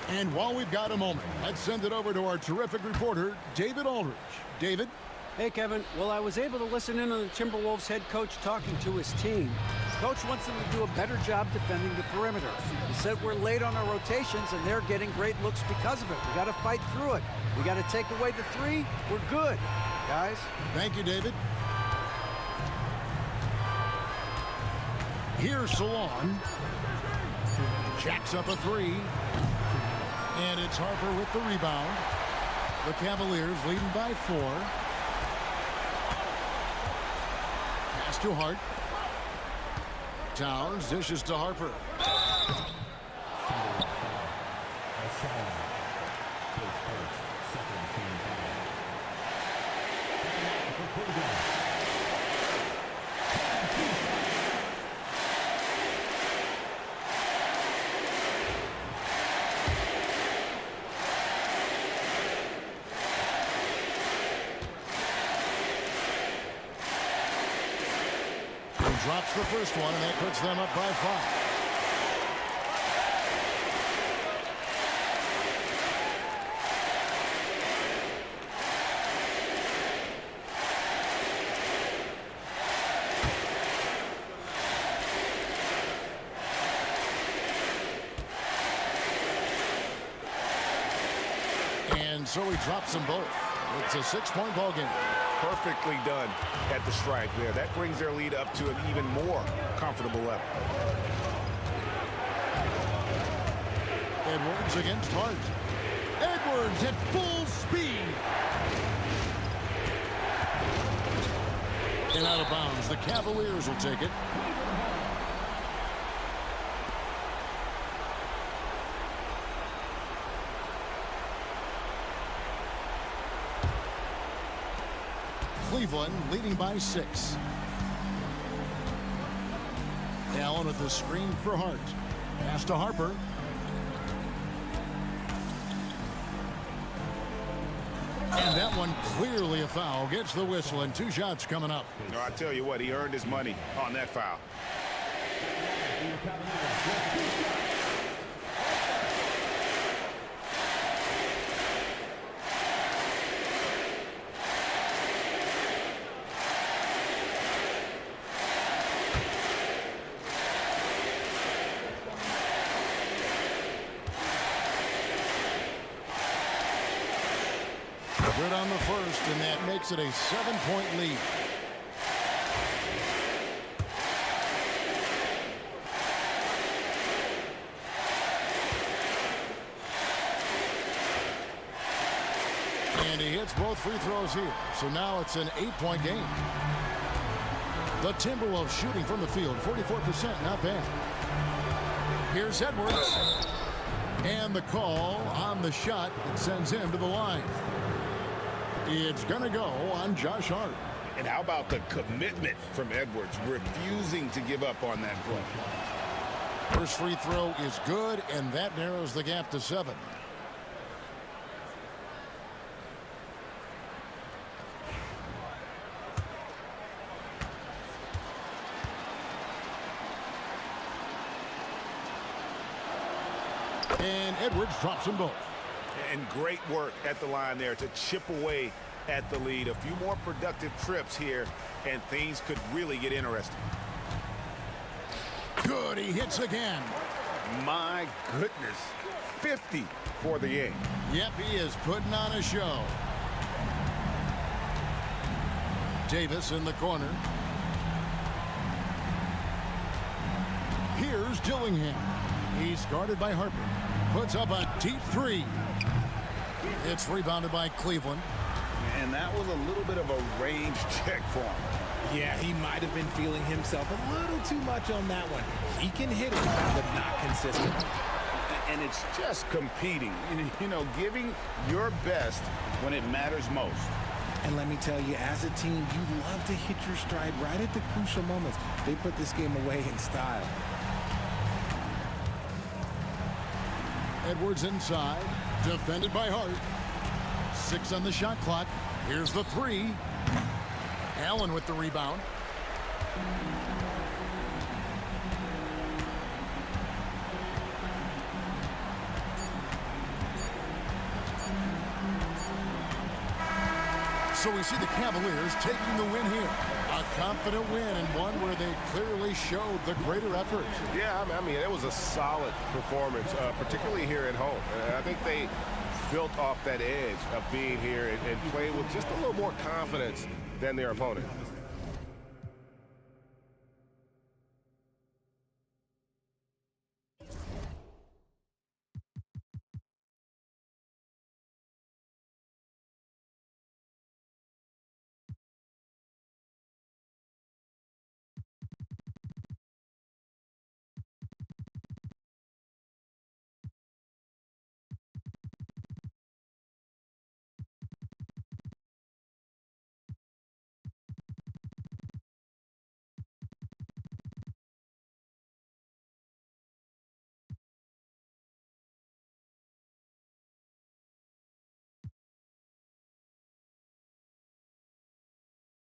And while we've got a moment, let's send it over to our terrific reporter, David Aldridge. David? Hey, Kevin. Well, I was able to listen in on the Timberwolves head coach talking to his team. Coach wants them to do a better job defending the perimeter. He said we're late on our rotations, and they're getting great looks because of it. We got to fight through it. We got to take away the three. We're good, guys. Thank you, David. Here's Salon. Jacks up a three. And it's Harper with the rebound. The Cavaliers leading by 4. Pass to Hart. Towns dishes to Harper. Drops the first one, and that puts them up by 5. And so he drops them both. It's a 6-point ball game. Perfectly done at the stripe there. That brings their lead up to an even more comfortable level. Edwards against Hart. Edwards at full speed. And out of bounds. The Cavaliers will take it. Cleveland leading by 6. Allen with the screen for Hart. Pass to Harper. And that one clearly a foul. Gets the whistle and 2 shots coming up. No, I tell you what, he earned his money on that foul. Good on the first, and that makes it a 7-point lead. And he hits both free throws here. So now it's an 8-point game. The Timberwolves shooting from the field, 44%, not bad. Here's Edwards. And the call on the shot that sends him to the line. It's going to go on Josh Hart. And how about the commitment from Edwards, refusing to give up on that play. First free throw is good, and that narrows the gap to 7. And Edwards drops them both. And great work at the line there to chip away at the lead. A few more productive trips here, and things could really get interesting. Good, he hits again. My goodness, 50 for the game. Yep, he is putting on a show. Davis in the corner. Here's Dillingham. He's guarded by Harper. Puts up a deep 3. It's rebounded by Cleveland. And that was a little bit of a range check for him. Yeah, he might have been feeling himself a little too much on that one. He can hit it, but not consistent. And it's just competing, you know, giving your best when it matters most. And let me tell you, as a team, you love to hit your stride right at the crucial moments. They put this game away in style. Edwards inside, defended by Hart. 6 on the shot clock. Here's the 3. Allen with the rebound. So we see the Cavaliers taking the win here. A confident win and one where they clearly showed the greater effort. Yeah, I mean, it was a solid performance, particularly here at home. I think they built off that edge of being here and played with just a little more confidence than their opponent.